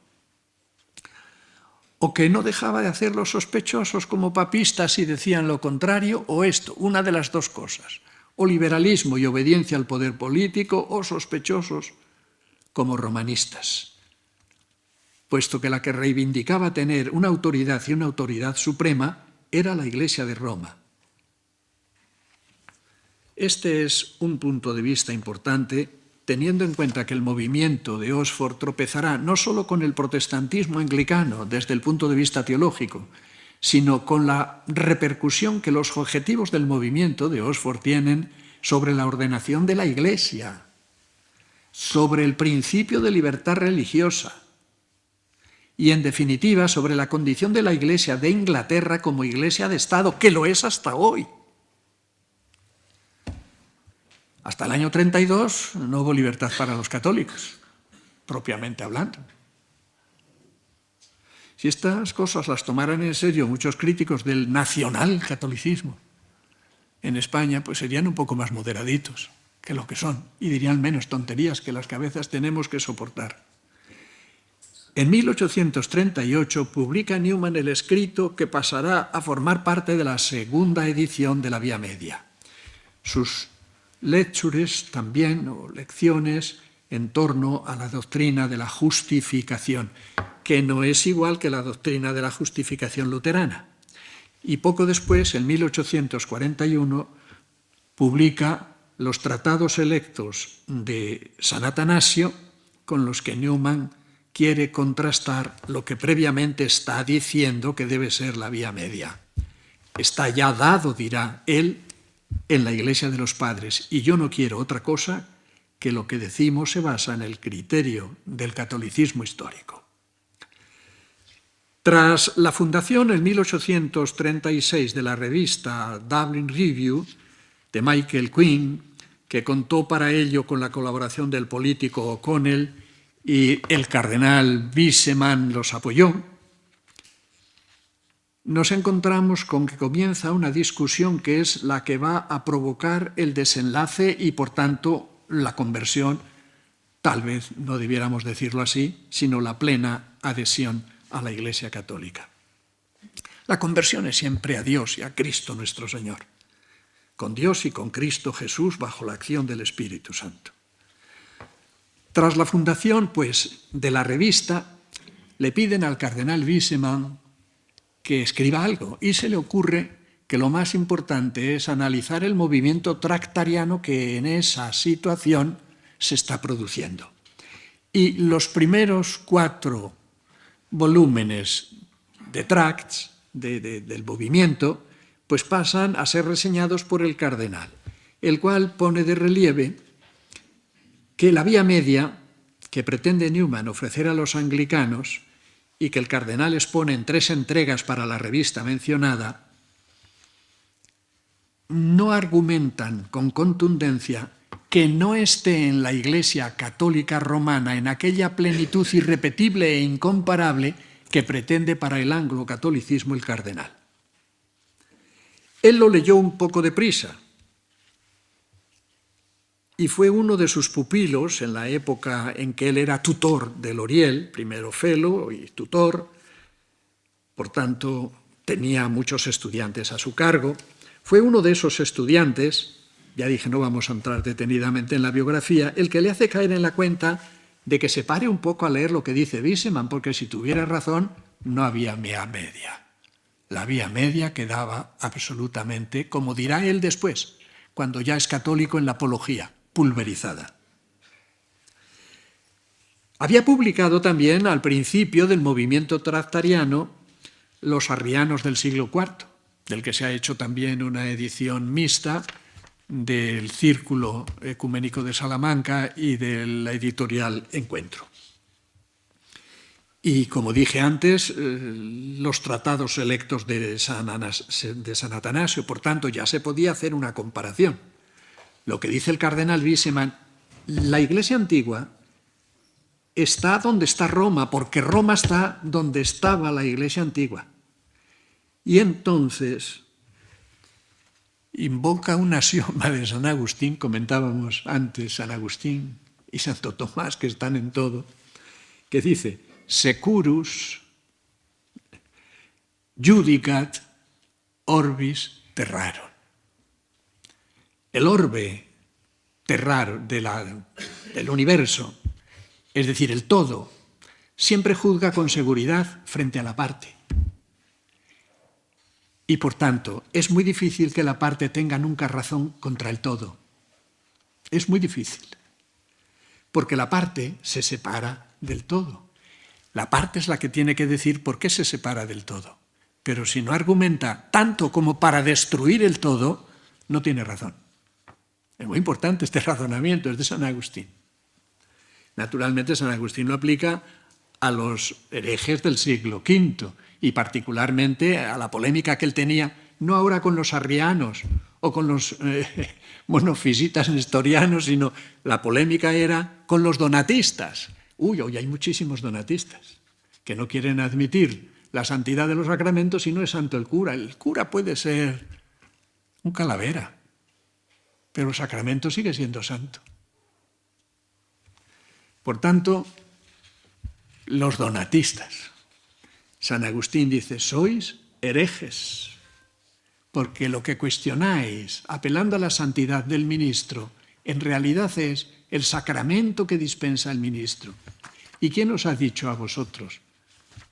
o que no dejaba de hacer los sospechosos como papistas si decían lo contrario, o esto, una de las dos cosas, o liberalismo y obediencia al poder político, o sospechosos como romanistas, puesto que la que reivindicaba tener una autoridad y una autoridad suprema era la Iglesia de Roma. Este es un punto de vista importante, teniendo en cuenta que el movimiento de Oxford tropezará no solo con el protestantismo anglicano desde el punto de vista teológico, sino con la repercusión que los objetivos del movimiento de Oxford tienen sobre la ordenación de la Iglesia, sobre el principio de libertad religiosa y, en definitiva, sobre la condición de la Iglesia de Inglaterra como Iglesia de Estado, que lo es hasta hoy. Hasta el año 32 no hubo libertad para los católicos, propiamente hablando. Si estas cosas las tomaran en serio muchos críticos del nacionalcatolicismo en España, pues serían un poco más moderaditos que lo que son y dirían menos tonterías que las que a veces tenemos que soportar. En 1838 publica Newman el escrito que pasará a formar parte de la segunda edición de la Vía Media. Sus lectures también, o lecciones, en torno a la doctrina de la justificación, que no es igual que la doctrina de la justificación luterana. Y poco después, en 1841, publica los tratados electos de San Atanasio, con los que Newman quiere contrastar lo que previamente está diciendo que debe ser la Vía Media. Está ya dado, dirá él, en la Iglesia de los Padres, y yo no quiero otra cosa que lo que decimos se basa en el criterio del catolicismo histórico. Tras la fundación en 1836 de la revista Dublin Review de Michael Quinn, que contó para ello con la colaboración del político O'Connell y el cardenal Wiseman los apoyó, nos encontramos con que comienza una discusión que es la que va a provocar el desenlace y, por tanto, la conversión, tal vez no debiéramos decirlo así, sino la plena adhesión a la Iglesia Católica. La conversión es siempre a Dios y a Cristo nuestro Señor, con Dios y con Cristo Jesús bajo la acción del Espíritu Santo. Tras la fundación, pues, de la revista, le piden al cardenal Wiseman que escriba algo, y se le ocurre que lo más importante es analizar el movimiento tractariano que en esa situación se está produciendo. Y los primeros 4 volúmenes de tracts del movimiento pues pasan a ser reseñados por el cardenal, el cual pone de relieve que la Vía Media que pretende Newman ofrecer a los anglicanos y que el cardenal expone en 3 entregas para la revista mencionada, no argumentan con contundencia que no esté en la Iglesia Católica Romana en aquella plenitud irrepetible e incomparable que pretende para el anglo-catolicismo el cardenal. Él lo leyó un poco deprisa y fue uno de sus pupilos en la época en que él era tutor de Loriel, primero fellow y tutor, por tanto tenía muchos estudiantes a su cargo. Fue uno de esos estudiantes, ya dije no vamos a entrar detenidamente en la biografía, el que le hace caer en la cuenta de que se pare un poco a leer lo que dice Wiseman, porque si tuviera razón no había Vía Media. La Vía Media quedaba absolutamente, como dirá él después, cuando ya es católico, en la apología, pulverizada. Había publicado también al principio del movimiento tractariano Los arrianos del siglo IV, del que se ha hecho también una edición mixta del Círculo Ecuménico de Salamanca y de la editorial Encuentro. Y, como dije antes, los tratados selectos de San Atanasio, por tanto, ya se podía hacer una comparación. Lo que dice el cardenal Wiseman, la Iglesia antigua está donde está Roma, porque Roma está donde estaba la Iglesia antigua. Y entonces invoca un axioma de San Agustín, comentábamos antes San Agustín y Santo Tomás, que están en todo, que dice, securus, judicat orbis terrarum. El orbe terrarum del universo, es decir, el todo, siempre juzga con seguridad frente a la parte. Y por tanto, es muy difícil que la parte tenga nunca razón contra el todo. Es muy difícil. Porque la parte se separa del todo. La parte es la que tiene que decir por qué se separa del todo. Pero si no argumenta tanto como para destruir el todo, no tiene razón. Es muy importante este razonamiento, es de San Agustín. Naturalmente, San Agustín lo aplica a los herejes del siglo V y particularmente a la polémica que él tenía, no ahora con los arrianos o con los monofisitas nestorianos, sino la polémica era con los donatistas. Hoy hay muchísimos donatistas que no quieren admitir la santidad de los sacramentos y no es santo el cura. El cura puede ser un calavera, pero el sacramento sigue siendo santo. Por tanto, los donatistas. San Agustín dice, sois herejes, porque lo que cuestionáis, apelando a la santidad del ministro, en realidad es el sacramento que dispensa el ministro. ¿Y quién os ha dicho a vosotros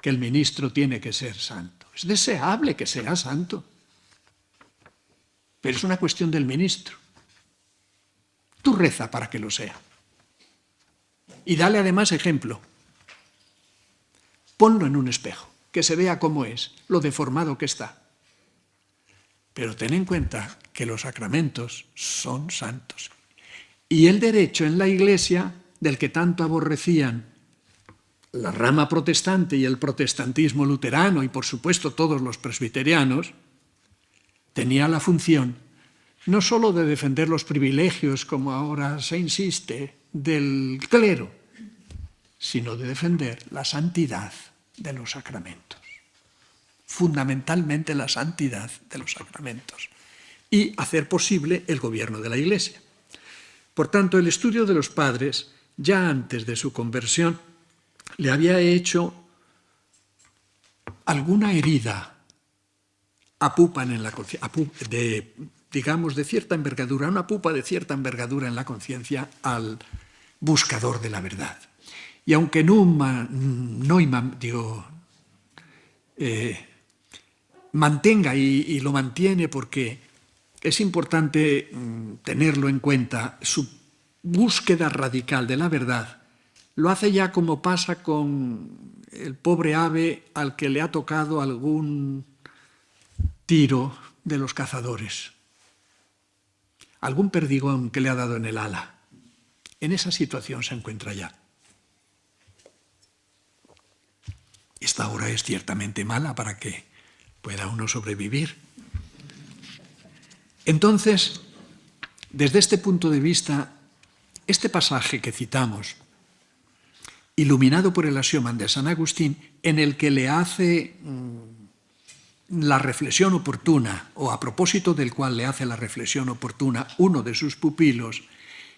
que el ministro tiene que ser santo? Es deseable que sea santo, pero es una cuestión del ministro. Tú reza para que lo sea. Y dale además ejemplo. Ponlo en un espejo, que se vea cómo es, lo deformado que está. Pero ten en cuenta que los sacramentos son santos. Y el derecho en la Iglesia, del que tanto aborrecían la rama protestante y el protestantismo luterano, y por supuesto todos los presbiterianos, tenía la función no solo de defender los privilegios, como ahora se insiste, del clero, sino de defender la santidad de los sacramentos. Fundamentalmente la santidad de los sacramentos. Y hacer posible el gobierno de la Iglesia. Por tanto, el estudio de los padres, ya antes de su conversión, le había hecho alguna herida a pupa en la conciencia, digamos, de cierta envergadura, una pupa de cierta envergadura en la conciencia al buscador de la verdad. Y aunque mantenga y lo mantiene porque es importante tenerlo en cuenta, su búsqueda radical de la verdad, lo hace ya como pasa con el pobre ave al que le ha tocado algún tiro de los cazadores, algún perdigón que le ha dado en el ala. En esa situación se encuentra ya. Esta hora es ciertamente mala para que pueda uno sobrevivir. Entonces, desde este punto de vista, este pasaje que citamos, iluminado por el Axioma de San Agustín, en el que le hace la reflexión oportuna, o a propósito del cual le hace la reflexión oportuna uno de sus pupilos,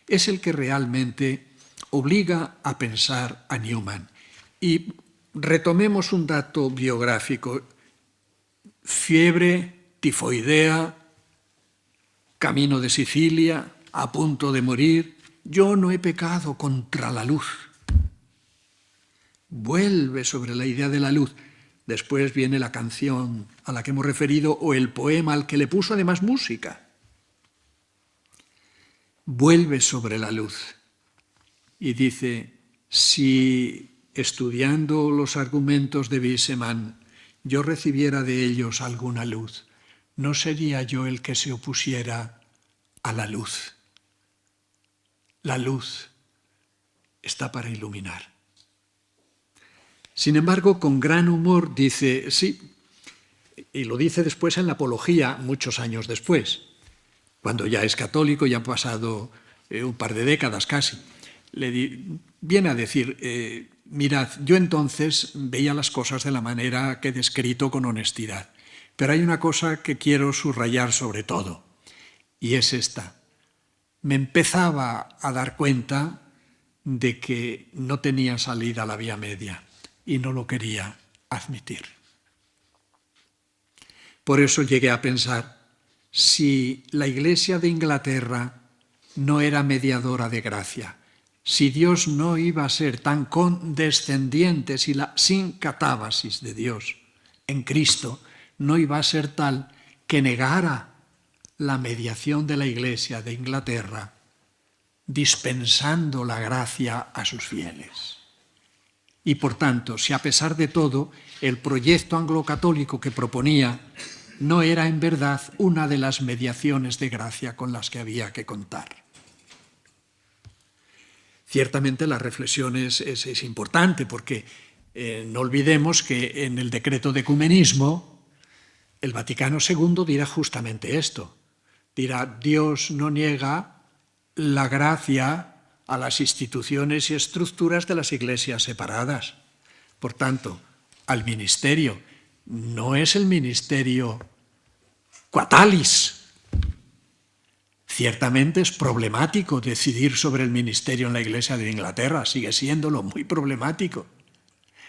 es el que realmente obliga a pensar a Newman. Y retomemos un dato biográfico. Fiebre tifoidea, camino de Sicilia, a punto de morir. Yo no he pecado contra la luz. Vuelve sobre la idea de la luz. Después viene la canción a la que hemos referido o el poema al que le puso además música. Vuelve sobre la luz y dice, si estudiando los argumentos de Wiseman yo recibiera de ellos alguna luz, ¿no sería yo el que se opusiera a la luz? La luz está para iluminar. Sin embargo, con gran humor dice, sí, y lo dice después en la Apología, muchos años después, cuando ya es católico, ya han pasado un par de décadas casi, viene a decir, mirad, yo entonces veía las cosas de la manera que he descrito con honestidad, pero hay una cosa que quiero subrayar sobre todo, y es esta. Me empezaba a dar cuenta de que no tenía salida la vía media y no lo quería admitir. Por eso llegué a pensar, si la Iglesia de Inglaterra no era mediadora de gracia, si Dios no iba a ser tan condescendiente, si la sin catábasis de Dios en Cristo no iba a ser tal que negara la mediación de la Iglesia de Inglaterra, dispensando la gracia a sus fieles. Y por tanto, si a pesar de todo, el proyecto anglo-católico que proponía no era en verdad una de las mediaciones de gracia con las que había que contar. Ciertamente la reflexión es importante porque no olvidemos que en el decreto de ecumenismo el Vaticano II dirá justamente esto. Dirá, Dios no niega la gracia a las instituciones y estructuras de las iglesias separadas. Por tanto, al ministerio no es el ministerio quatalis. Ciertamente es problemático decidir sobre el ministerio en la Iglesia de Inglaterra, sigue siéndolo muy problemático.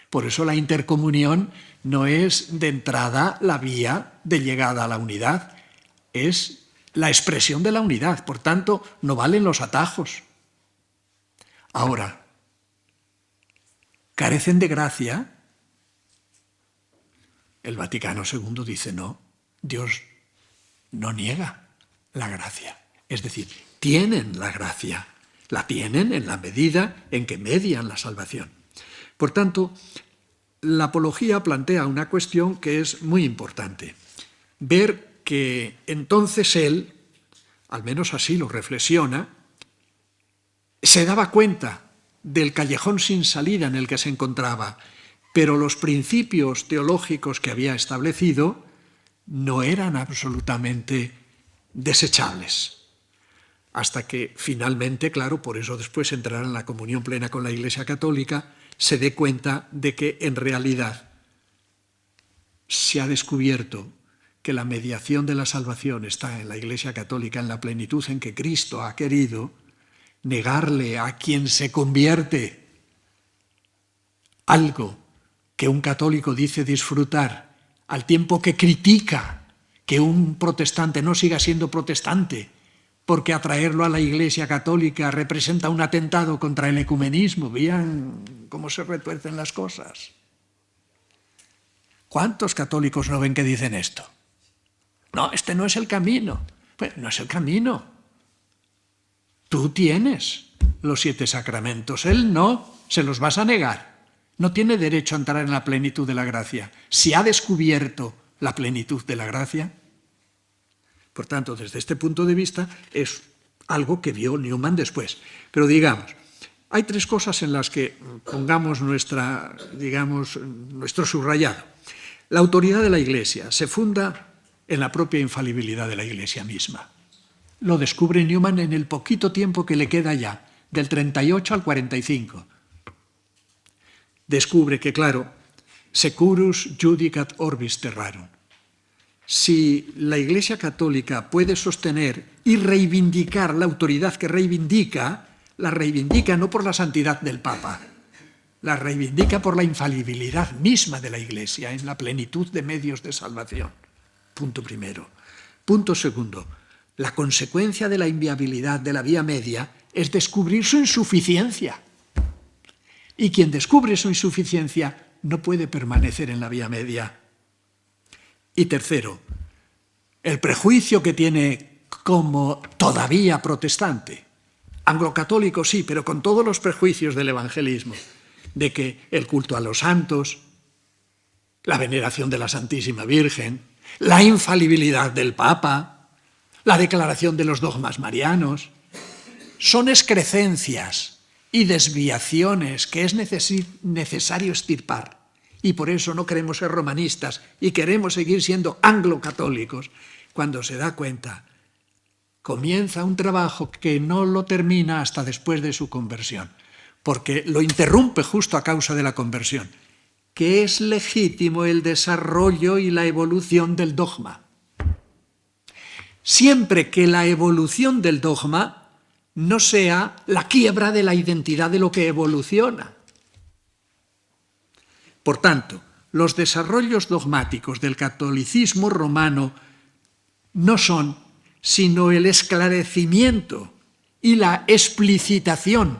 Por eso la intercomunión no es de entrada la vía de llegada a la unidad, es la expresión de la unidad, por tanto no valen los atajos. Ahora, ¿carecen de gracia? El Vaticano II dice no, Dios no niega la gracia. Es decir, tienen la gracia, la tienen en la medida en que median la salvación. Por tanto, la apología plantea una cuestión que es muy importante. Ver que entonces él, al menos así lo reflexiona, se daba cuenta del callejón sin salida en el que se encontraba, pero los principios teológicos que había establecido no eran absolutamente desechables. Hasta que finalmente, claro, por eso después entrará en la comunión plena con la Iglesia Católica, se dé cuenta de que en realidad se ha descubierto que la mediación de la salvación está en la Iglesia Católica en la plenitud en que Cristo ha querido negarle a quien se convierte algo que un católico dice disfrutar, al tiempo que critica que un protestante no siga siendo protestante, porque atraerlo a la Iglesia Católica representa un atentado contra el ecumenismo. Vean cómo se retuercen las cosas. ¿Cuántos católicos no ven que dicen esto? No, este no es el camino. Pues no es el camino. Tú tienes los 7 sacramentos, él no, se los vas a negar. No tiene derecho a entrar en la plenitud de la gracia. Si ha descubierto la plenitud de la gracia, por tanto, desde este punto de vista, es algo que vio Newman después. Pero digamos, hay 3 cosas en las que pongamos nuestro subrayado. La autoridad de la Iglesia se funda en la propia infalibilidad de la Iglesia misma. Lo descubre Newman en el poquito tiempo que le queda ya, del 38 al 45. Descubre que, claro, securus judicat orbis terrarum. Si la Iglesia Católica puede sostener y reivindicar la autoridad que reivindica, la reivindica no por la santidad del Papa, la reivindica por la infalibilidad misma de la Iglesia en la plenitud de medios de salvación. Punto primero. Punto segundo. La consecuencia de la inviabilidad de la vía media es descubrir su insuficiencia. Y quien descubre su insuficiencia no puede permanecer en la vía media. Y tercero, el prejuicio que tiene como todavía protestante, anglocatólico sí, pero con todos los prejuicios del evangelismo, de que el culto a los santos, la veneración de la Santísima Virgen, la infalibilidad del Papa, la declaración de los dogmas marianos, son excrecencias y desviaciones que es necesario extirpar. Y por eso no queremos ser romanistas y queremos seguir siendo anglocatólicos. Cuando se da cuenta, comienza un trabajo que no lo termina hasta después de su conversión, porque lo interrumpe justo a causa de la conversión, que es legítimo el desarrollo y la evolución del dogma. Siempre que la evolución del dogma no sea la quiebra de la identidad de lo que evoluciona. Por tanto, los desarrollos dogmáticos del catolicismo romano no son sino el esclarecimiento y la explicitación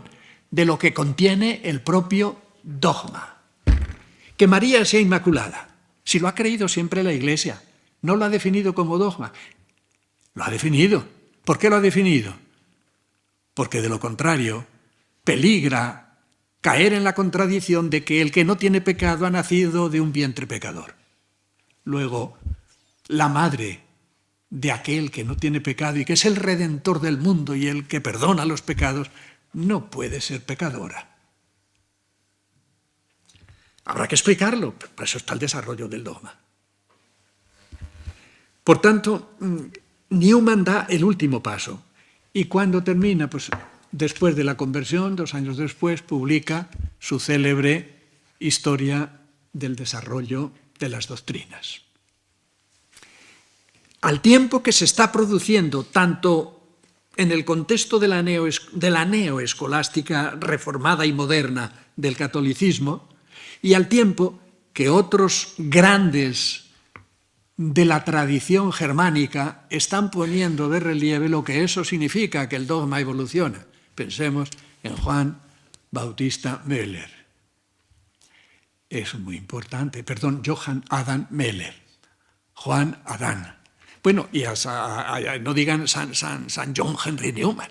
de lo que contiene el propio dogma. Que María sea inmaculada, si lo ha creído siempre la Iglesia, no lo ha definido como dogma, lo ha definido. ¿Por qué lo ha definido? Porque de lo contrario peligra caer en la contradicción de que el que no tiene pecado ha nacido de un vientre pecador. Luego, la madre de aquel que no tiene pecado y que es el redentor del mundo y el que perdona los pecados, no puede ser pecadora. Habrá que explicarlo, para eso está el desarrollo del dogma. Por tanto, Newman da el último paso y cuando termina, pues después de la conversión, 2 años después, publica su célebre Historia del desarrollo de las doctrinas. Al tiempo que se está produciendo tanto en el contexto de la neoescolástica reformada y moderna del catolicismo, y al tiempo que otros grandes de la tradición germánica están poniendo de relieve lo que eso significa, que el dogma evoluciona. Pensemos en Juan Bautista Müller. Es muy importante, Johann Adam Müller. Juan Adán. Bueno, y no digan San John Henry Newman.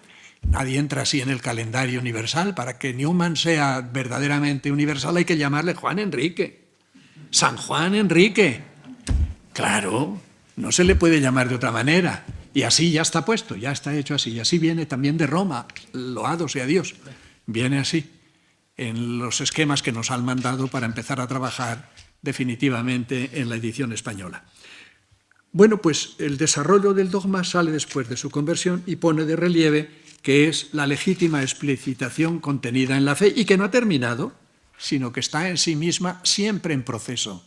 Nadie entra así en el calendario universal. Para que Newman sea verdaderamente universal hay que llamarle Juan Enrique. San Juan Enrique. Claro, no se le puede llamar de otra manera. Y así ya está puesto, ya está hecho así. Y así viene también de Roma, loado sea Dios. Viene así, en los esquemas que nos han mandado para empezar a trabajar definitivamente en la edición española. Bueno, pues el desarrollo del dogma sale después de su conversión y pone de relieve que es la legítima explicitación contenida en la fe y que no ha terminado, sino que está en sí misma siempre en proceso.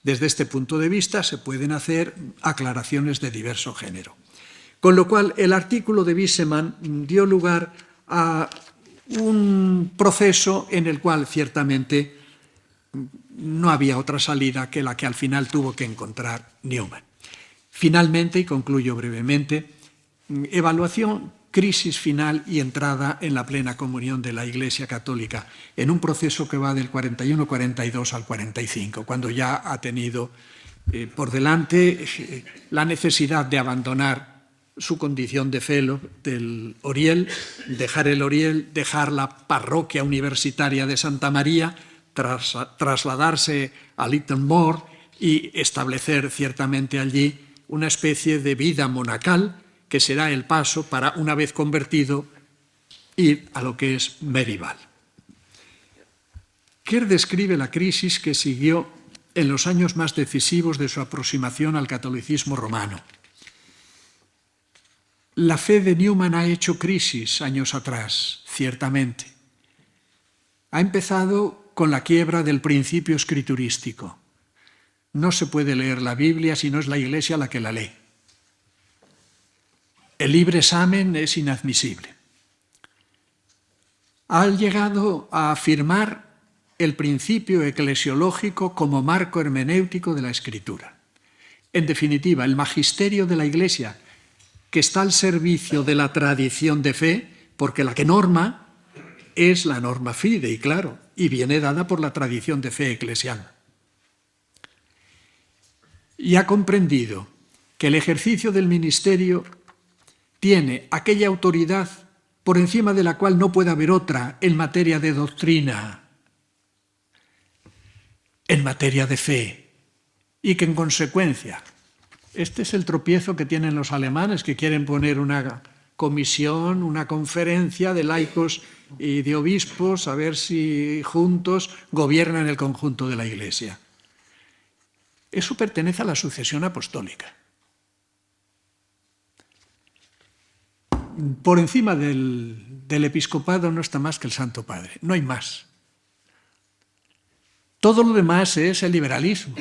Desde este punto de vista se pueden hacer aclaraciones de diverso género. Con lo cual, el artículo de Wiseman dio lugar a un proceso en el cual ciertamente no había otra salida que la que al final tuvo que encontrar Newman. Finalmente, y concluyo brevemente, evaluación, crisis final y entrada en la plena comunión de la Iglesia Católica, en un proceso que va del 41-42 al 45, cuando ya ha tenido por delante la necesidad de abandonar su condición de fellow del Oriel, dejar el Oriel, dejar la parroquia universitaria de Santa María, trasladarse a Lytton Moor y establecer ciertamente allí una especie de vida monacal que será el paso para, una vez convertido, ir a lo que es Meribal. Kerr describe la crisis que siguió en los años más decisivos de su aproximación al catolicismo romano. La fe de Newman ha hecho crisis años atrás, ciertamente. Ha empezado con la quiebra del principio escriturístico. No se puede leer la Biblia si no es la Iglesia la que la lee. El libre examen es inadmisible. Ha llegado a afirmar el principio eclesiológico como marco hermenéutico de la Escritura. En definitiva, el magisterio de la Iglesia, que está al servicio de la tradición de fe, porque la que norma es la norma fidei, claro, y viene dada por la tradición de fe eclesial. Y ha comprendido que el ejercicio del ministerio tiene aquella autoridad por encima de la cual no puede haber otra en materia de doctrina, en materia de fe, y que en consecuencia, este es el tropiezo que tienen los alemanes, que quieren poner una comisión, una conferencia de laicos y de obispos, a ver si juntos gobiernan el conjunto de la Iglesia. Eso pertenece a la sucesión apostólica. Por encima del episcopado no está más que el Santo Padre, no hay más. Todo lo demás es el liberalismo,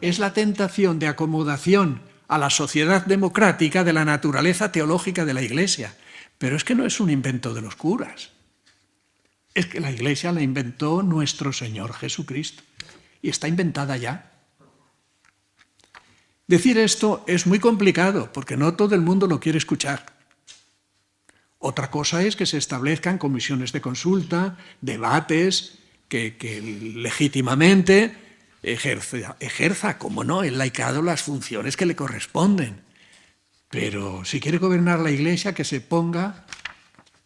es la tentación de acomodación a la sociedad democrática de la naturaleza teológica de la Iglesia. Pero es que no es un invento de los curas, es que la Iglesia la inventó nuestro Señor Jesucristo. y está inventada ya. Decir esto es muy complicado porque no todo el mundo lo quiere escuchar. Otra cosa es que se establezcan comisiones de consulta, debates, que legítimamente ejerza, como no, el laicado las funciones que le corresponden. Pero si quiere gobernar la Iglesia, que se ponga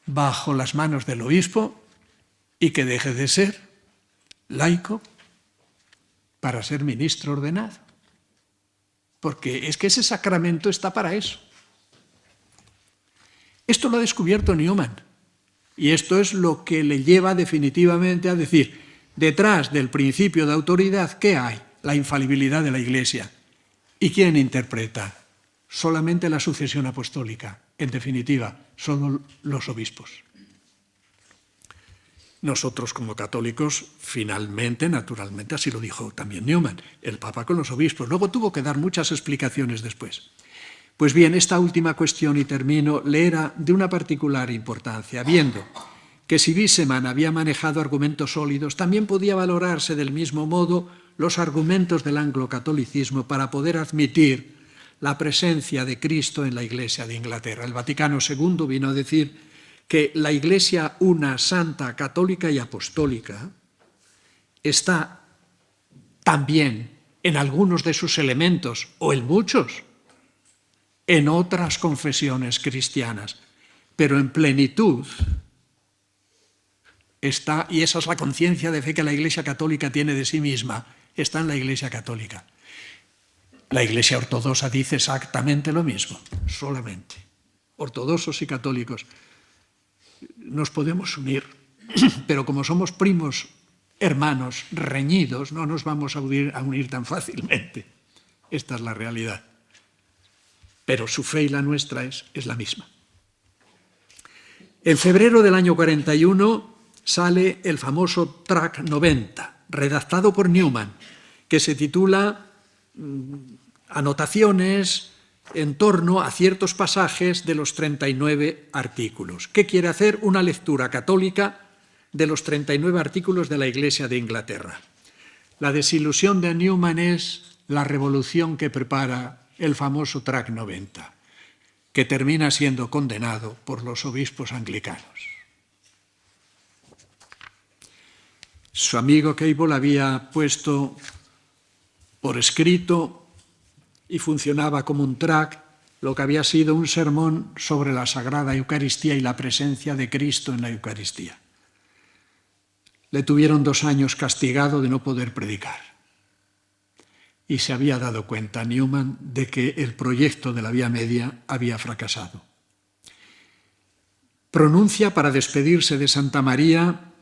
bajo las manos del obispo y que deje de ser laico para ser ministro ordenado. Porque es que ese sacramento está para eso. Esto lo ha descubierto Newman. Y esto es lo que le lleva definitivamente a decir, detrás del principio de autoridad, ¿qué hay? La infalibilidad de la Iglesia. ¿Y quién interpreta? Solamente la sucesión apostólica. En definitiva, solo los obispos. Nosotros como católicos, finalmente, naturalmente, así lo dijo también Newman, el Papa con los obispos. Luego tuvo que dar muchas explicaciones después. Pues bien, esta última cuestión, y termino, le era de una particular importancia, viendo que si Wiseman había manejado argumentos sólidos, también podía valorarse del mismo modo los argumentos del anglocatolicismo para poder admitir la presencia de Cristo en la Iglesia de Inglaterra. El Vaticano II vino a decir que la Iglesia una, santa, católica y apostólica está también en algunos de sus elementos, o en muchos, en otras confesiones cristianas, pero en plenitud está, y esa es la conciencia de fe que la Iglesia católica tiene de sí misma, está en la Iglesia católica. La Iglesia ortodoxa dice exactamente lo mismo, solamente. Ortodoxos y católicos nos podemos unir, pero como somos primos hermanos reñidos, no nos vamos a unir tan fácilmente. Esta es la realidad. Pero su fe y la nuestra es la misma. En febrero del año 41 sale el famoso Tract 90, redactado por Newman, que se titula Anotaciones en torno a ciertos pasajes de los 39 artículos. ¿Qué quiere hacer? Una lectura católica de los 39 artículos de la Iglesia de Inglaterra. La desilusión de Newman es la revolución que prepara el famoso Tract 90, que termina siendo condenado por los obispos anglicanos. Su amigo Cable había puesto por escrito y funcionaba como un tract lo que había sido un sermón sobre la Sagrada Eucaristía y la presencia de Cristo en la Eucaristía. Le tuvieron 2 años castigado de no poder predicar. Y se había dado cuenta Newman de que el proyecto de la Vía Media había fracasado. Pronuncia para despedirse de Santa María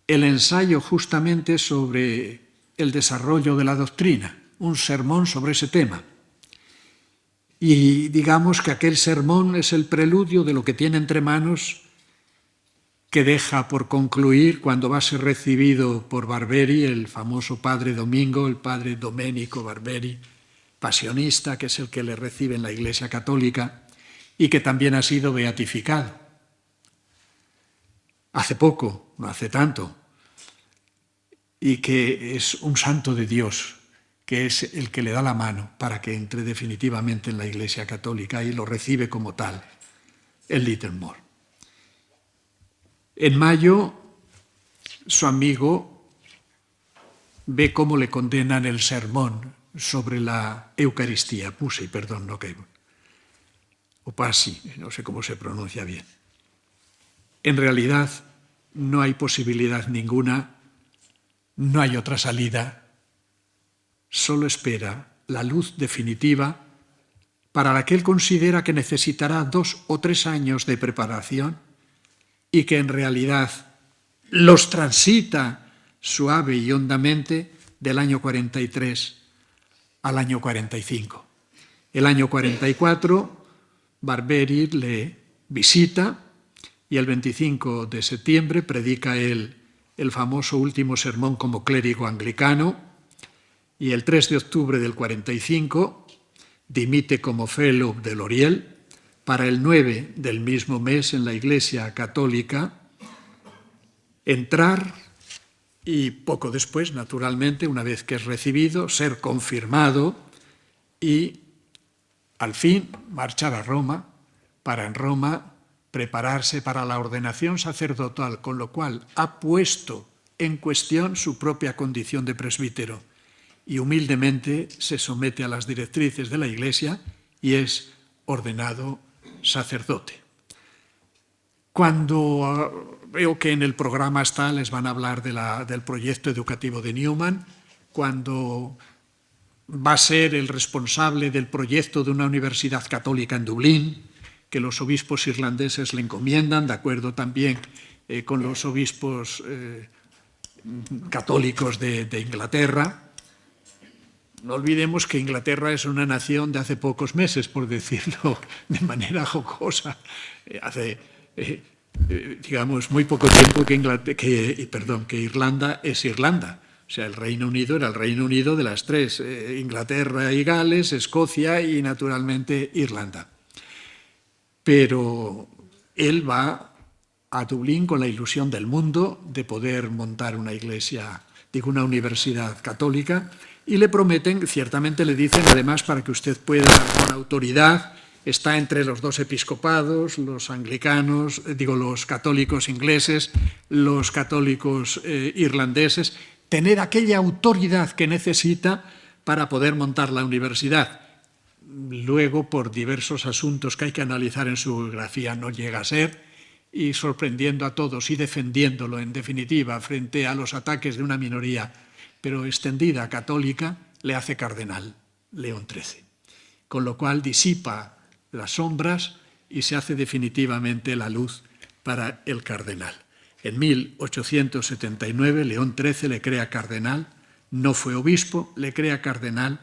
el ensayo justamente sobre el desarrollo de la doctrina, un sermón sobre ese tema. Y digamos que aquel sermón es el preludio de lo que tiene entre manos, que deja por concluir cuando va a ser recibido por Barberi, el famoso padre Domingo, el padre Domenico Barberi, pasionista, que es el que le recibe en la Iglesia Católica y que también ha sido beatificado. Hace poco, no hace tanto, y que es un santo de Dios, que es el que le da la mano para que entre definitivamente en la Iglesia Católica y lo recibe como tal, el Littlemore. En mayo, su amigo ve cómo le condenan el sermón sobre la Eucaristía, Pusey, perdón, no Cable, o Pasi, no sé cómo se pronuncia bien. En realidad, no hay posibilidad ninguna, no hay otra salida. Solo espera la luz definitiva para la que él considera que necesitará 2 o 3 años de preparación y que en realidad los transita suave y hondamente del año 43 al año 45. El año 44, Barberi le visita y el 25 de septiembre predica él el famoso último sermón como clérigo anglicano. Y el 3 de octubre del 45 dimite como fellow del Oriel. Para el 9 del mismo mes en la Iglesia Católica entrar y poco después, naturalmente, una vez que es recibido, ser confirmado y al fin marchar a Roma para en Roma prepararse para la ordenación sacerdotal, con lo cual ha puesto en cuestión su propia condición de presbítero y humildemente se somete a las directrices de la Iglesia y es ordenado sacerdote. Cuando veo que en el programa está, les van a hablar del proyecto educativo de Newman, cuando va a ser el responsable del proyecto de una universidad católica en Dublín, que los obispos irlandeses le encomiendan, de acuerdo también con los obispos católicos de Inglaterra. No olvidemos que Inglaterra es una nación de hace pocos meses, por decirlo de manera jocosa. Hace, digamos, muy poco tiempo que Irlanda es Irlanda. O sea, el Reino Unido era el Reino Unido de las tres, Inglaterra y Gales, Escocia y, naturalmente, Irlanda. Pero él va a Dublín con la ilusión del mundo de poder montar una iglesia, digo, una universidad católica, y le prometen, ciertamente le dicen, además, para que usted pueda, con autoridad, está entre los dos episcopados, los anglicanos, los católicos ingleses, los católicos irlandeses, tener aquella autoridad que necesita para poder montar la universidad. Luego, por diversos asuntos que hay que analizar en su biografía, no llega a ser, y sorprendiendo a todos y defendiéndolo, en definitiva, frente a los ataques de una minoría, pero extendida católica, le hace cardenal, León XIII. Con lo cual disipa las sombras y se hace definitivamente la luz para el cardenal. En 1879 León XIII le crea cardenal, no fue obispo, le crea cardenal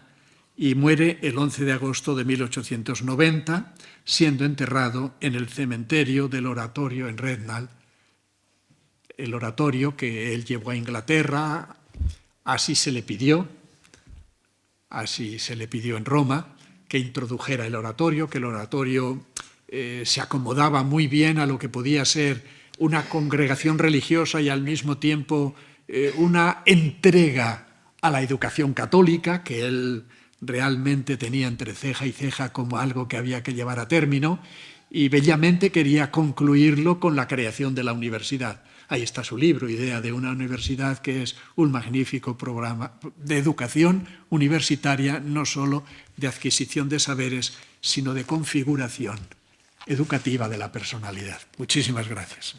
y muere el 11 de agosto de 1890, siendo enterrado en el cementerio del oratorio en Rednal, el oratorio que él llevó a Inglaterra. Así se le pidió en Roma, que introdujera el oratorio, que el oratorio se acomodaba muy bien a lo que podía ser una congregación religiosa y al mismo tiempo una entrega a la educación católica, que él realmente tenía entre ceja y ceja como algo que había que llevar a término, y bellamente quería concluirlo con la creación de la universidad. Ahí está su libro, Idea de una universidad, que es un magnífico programa de educación universitaria, no solo de adquisición de saberes, sino de configuración educativa de la personalidad. Muchísimas gracias.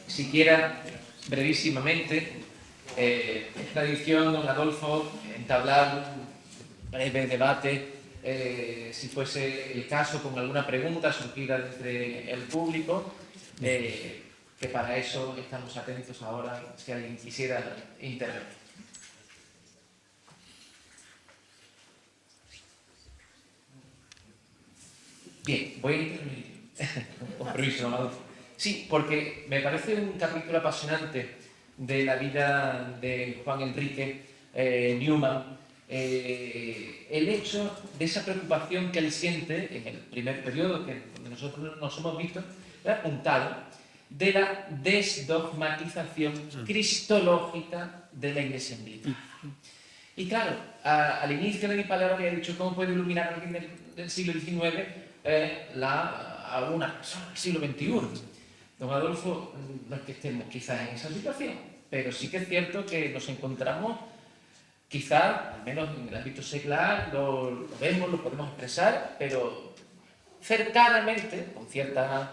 Siquiera brevísimamente, es tradición, don Adolfo, entablar un breve debate, si fuese el caso, con alguna pregunta surgida entre el público, que para eso estamos atentos ahora, si alguien quisiera intervenir. Bien, voy a intervenir. Con permiso, don Adolfo. Sí, porque me parece un capítulo apasionante de la vida de Juan Enrique Newman, el hecho de esa preocupación que él siente en el primer periodo, donde nosotros nos hemos visto apuntado, de la desdogmatización cristológica de la Iglesia anglicana. Y claro, al inicio de mi palabra había dicho cómo puede iluminar a alguien del siglo XIX a una persona del siglo XXI. Don Adolfo, no es que estemos quizás en esa situación, pero sí que es cierto que nos encontramos, quizás, al menos en el ámbito secular, lo vemos, lo podemos expresar, pero cercanamente, con ciertas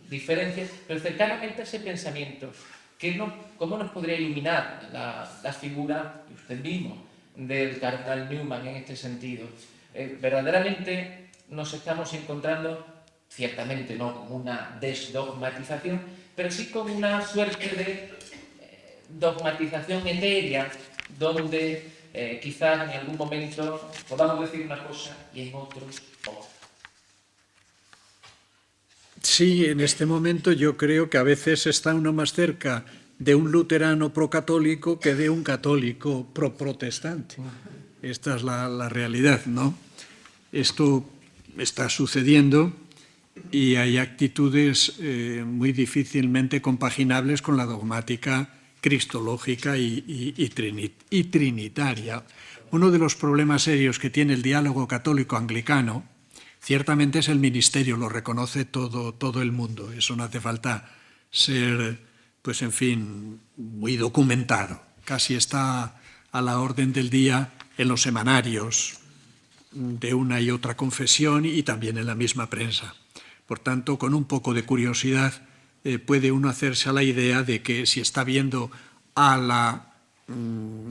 diferencias, pero cercanamente a ese pensamiento. ¿Cómo nos podría iluminar la figura, y usted mismo, del cardenal Newman en este sentido? Verdaderamente nos estamos encontrando, ciertamente no como una desdogmatización, pero sí como una suerte de dogmatización etérea, donde quizás en algún momento podamos decir una cosa y en otros otra. Sí, en este momento yo creo que a veces está uno más cerca de un luterano procatólico que de un católico proprotestante. Esta es la realidad, ¿no? Esto está sucediendo y hay actitudes muy difícilmente compaginables con la dogmática cristológica y trinitaria. Uno de los problemas serios que tiene el diálogo católico-anglicano ciertamente es el ministerio, lo reconoce todo el mundo. Eso no hace falta ser, pues en fin, muy documentado. Casi está a la orden del día en los semanarios de una y otra confesión y también en la misma prensa. Por tanto, con un poco de curiosidad puede uno hacerse a la idea de que si está viendo al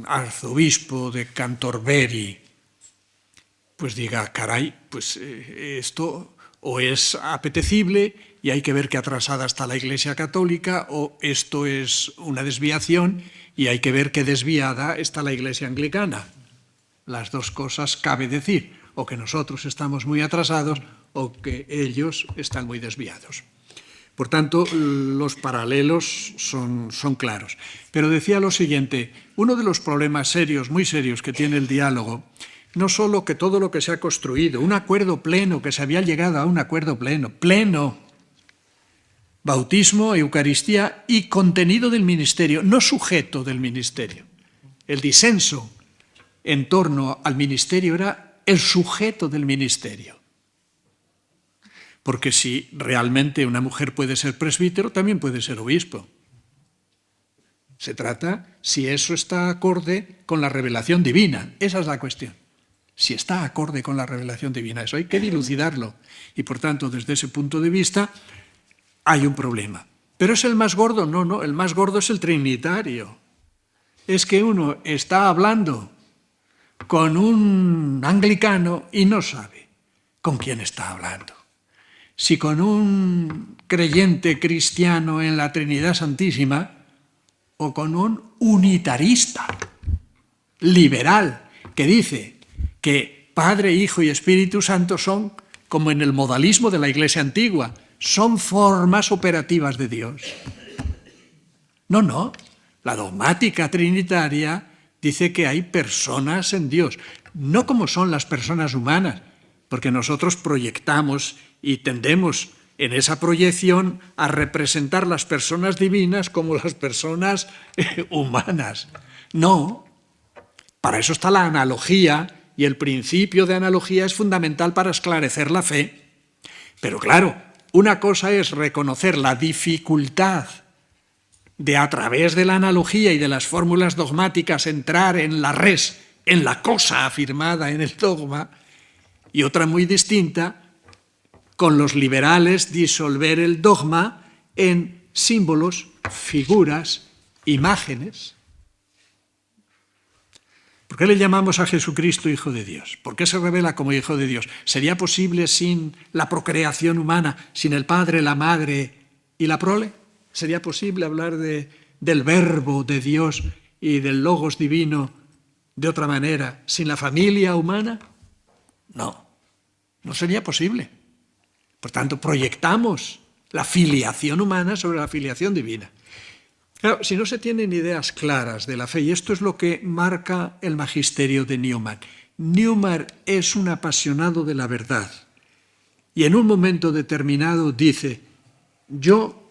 arzobispo de Canterbury, pues diga, caray, pues esto o es apetecible y hay que ver qué atrasada está la Iglesia Católica, o esto es una desviación y hay que ver qué desviada está la Iglesia Anglicana. Las dos cosas cabe decir, o que nosotros estamos muy atrasados o que ellos están muy desviados. Por tanto, los paralelos son claros. Pero decía lo siguiente, uno de los problemas serios, muy serios, que tiene el diálogo, no solo que todo lo que se ha construido, un acuerdo pleno, que se había llegado a un acuerdo pleno, bautismo, Eucaristía y contenido del ministerio, no sujeto del ministerio. El disenso en torno al ministerio era el sujeto del ministerio. Porque si realmente una mujer puede ser presbítero, también puede ser obispo. Se trata si eso está acorde con la revelación divina. Esa es la cuestión. Si está acorde con la revelación divina. Eso hay que dilucidarlo. Y por tanto, desde ese punto de vista, hay un problema. ¿Pero es el más gordo? No, el más gordo es el trinitario. Es que uno está hablando con un anglicano y no sabe con quién está hablando. Si con un creyente cristiano en la Trinidad Santísima o con un unitarista liberal que dice que Padre, Hijo y Espíritu Santo son, como en el modalismo de la Iglesia antigua, son formas operativas de Dios. No, la dogmática trinitaria dice que hay personas en Dios, no como son las personas humanas, porque nosotros proyectamos y tendemos en esa proyección a representar las personas divinas como las personas humanas. No, para eso está la analogía, y el principio de analogía es fundamental para esclarecer la fe. Pero claro, una cosa es reconocer la dificultad de, a través de la analogía y de las fórmulas dogmáticas, entrar en la res, en la cosa afirmada en el dogma, y otra muy distinta, con los liberales disolver el dogma en símbolos, figuras, imágenes. ¿Por qué le llamamos a Jesucristo Hijo de Dios? ¿Por qué se revela como Hijo de Dios? ¿Sería posible sin la procreación humana, sin el Padre, la Madre y la prole? ¿Sería posible hablar del Verbo de Dios y del Logos divino de otra manera, sin la familia humana? No sería posible. Por tanto, proyectamos la filiación humana sobre la filiación divina. Claro, si no se tienen ideas claras de la fe, y esto es lo que marca el magisterio de Newman. Newman es un apasionado de la verdad y en un momento determinado dice, yo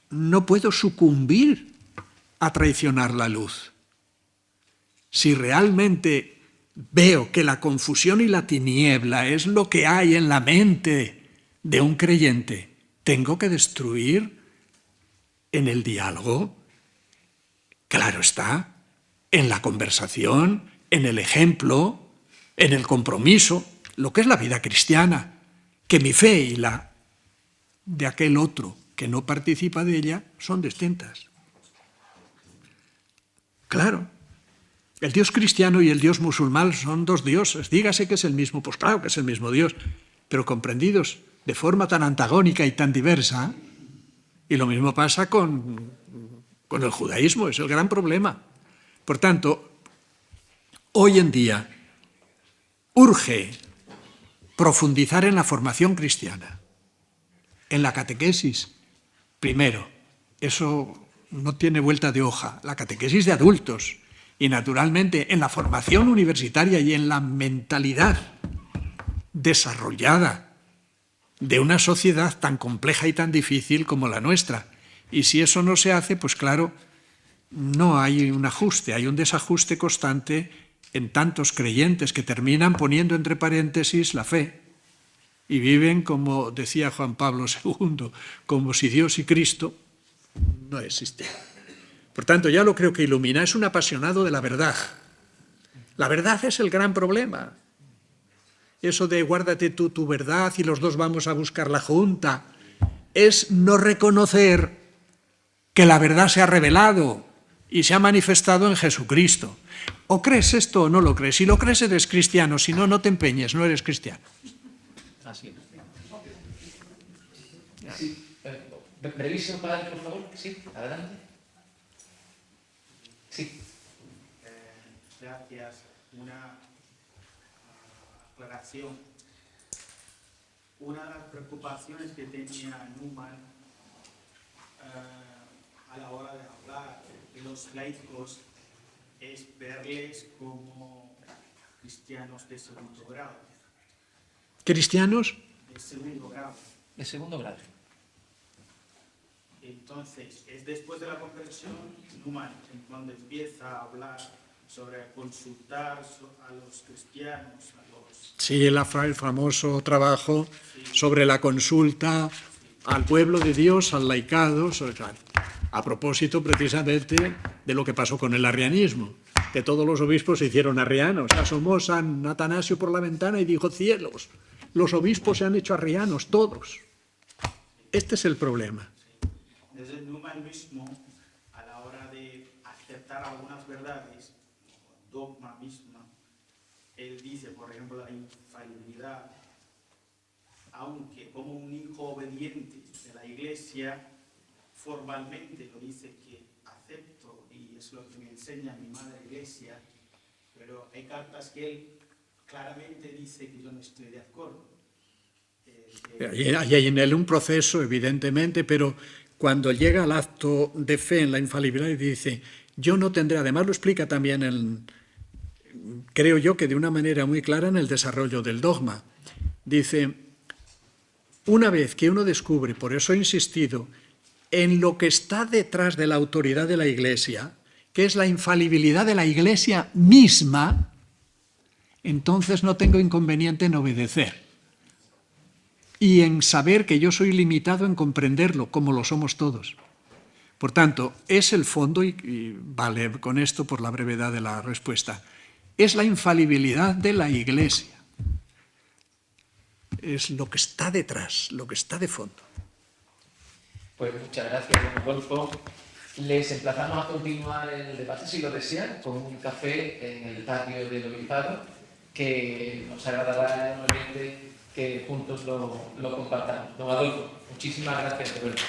no puedo sucumbir a traicionar la luz. Si realmente veo que la confusión y la tiniebla es lo que hay en la mente de un creyente, tengo que destruir en el diálogo, claro está, en la conversación, en el ejemplo, en el compromiso, lo que es la vida cristiana, que mi fe y la de aquel otro que no participa de ella son distintas. Claro, el Dios cristiano y el Dios musulmán son dos dioses, dígase que es el mismo, pues claro que es el mismo Dios, pero comprendidos de forma tan antagónica y tan diversa, y lo mismo pasa con el judaísmo, es el gran problema. Por tanto, hoy en día urge profundizar en la formación cristiana, en la catequesis, primero. Eso no tiene vuelta de hoja. La catequesis de adultos y, naturalmente, en la formación universitaria y en la mentalidad desarrollada de una sociedad tan compleja y tan difícil como la nuestra. Y si eso no se hace, pues claro, no hay un ajuste, hay un desajuste constante en tantos creyentes que terminan poniendo entre paréntesis la fe y viven, como decía Juan Pablo II, como si Dios y Cristo no existieran. Por tanto, ya lo creo que ilumina, es un apasionado de la verdad. La verdad es el gran problema. Eso de guárdate tú tu verdad y los dos vamos a buscar la junta, es no reconocer que la verdad se ha revelado y se ha manifestado en Jesucristo. O crees esto o no lo crees. Si lo crees eres cristiano, si no, no te empeñes, no eres cristiano. Así es. Sí. Brevísimo, padre, por favor. Sí, adelante. Sí. Gracias. Una aclaración. Una de las preocupaciones que tenía Newman a la hora de hablar de los laicos es verles como cristianos de segundo grado. ¿Cristianos? De segundo grado. De segundo grado. Entonces, es después de la conversión, Newman, cuando empieza a hablar sobre consultar a los cristianos, a los... Sí, el famoso trabajo sobre la consulta al pueblo de Dios, al laicado, a propósito precisamente de lo que pasó con el arrianismo, que todos los obispos se hicieron arrianos. Asomó San Atanasio por la ventana y dijo: cielos, los obispos se han hecho arrianos, todos. Este es el problema. Desde Newman mismo, a la hora de aceptar algunas verdades, dogma misma, él dice, por ejemplo, la infalibilidad, aunque como un hijo obediente de la Iglesia, formalmente lo dice que acepto y es lo que me enseña mi madre Iglesia, pero hay cartas que él claramente dice que yo no estoy de acuerdo. Hay en él un proceso, evidentemente, pero cuando llega al acto de fe en la infalibilidad y dice, yo no tendré, además lo explica también, creo yo que de una manera muy clara en el desarrollo del dogma. Dice, una vez que uno descubre, por eso he insistido, en lo que está detrás de la autoridad de la Iglesia, que es la infalibilidad de la Iglesia misma, entonces no tengo inconveniente en obedecer. Y en saber que yo soy limitado en comprenderlo, como lo somos todos. Por tanto, es el fondo, y vale con esto por la brevedad de la respuesta, es la infalibilidad de la Iglesia. Es lo que está detrás, lo que está de fondo. Pues muchas gracias, don Adolfo. Les emplazamos a continuar el debate, si lo desean, con un café en el patio del obispado, que nos agradará enormemente que juntos lo compartamos. Don Adolfo, muchísimas gracias de verdad.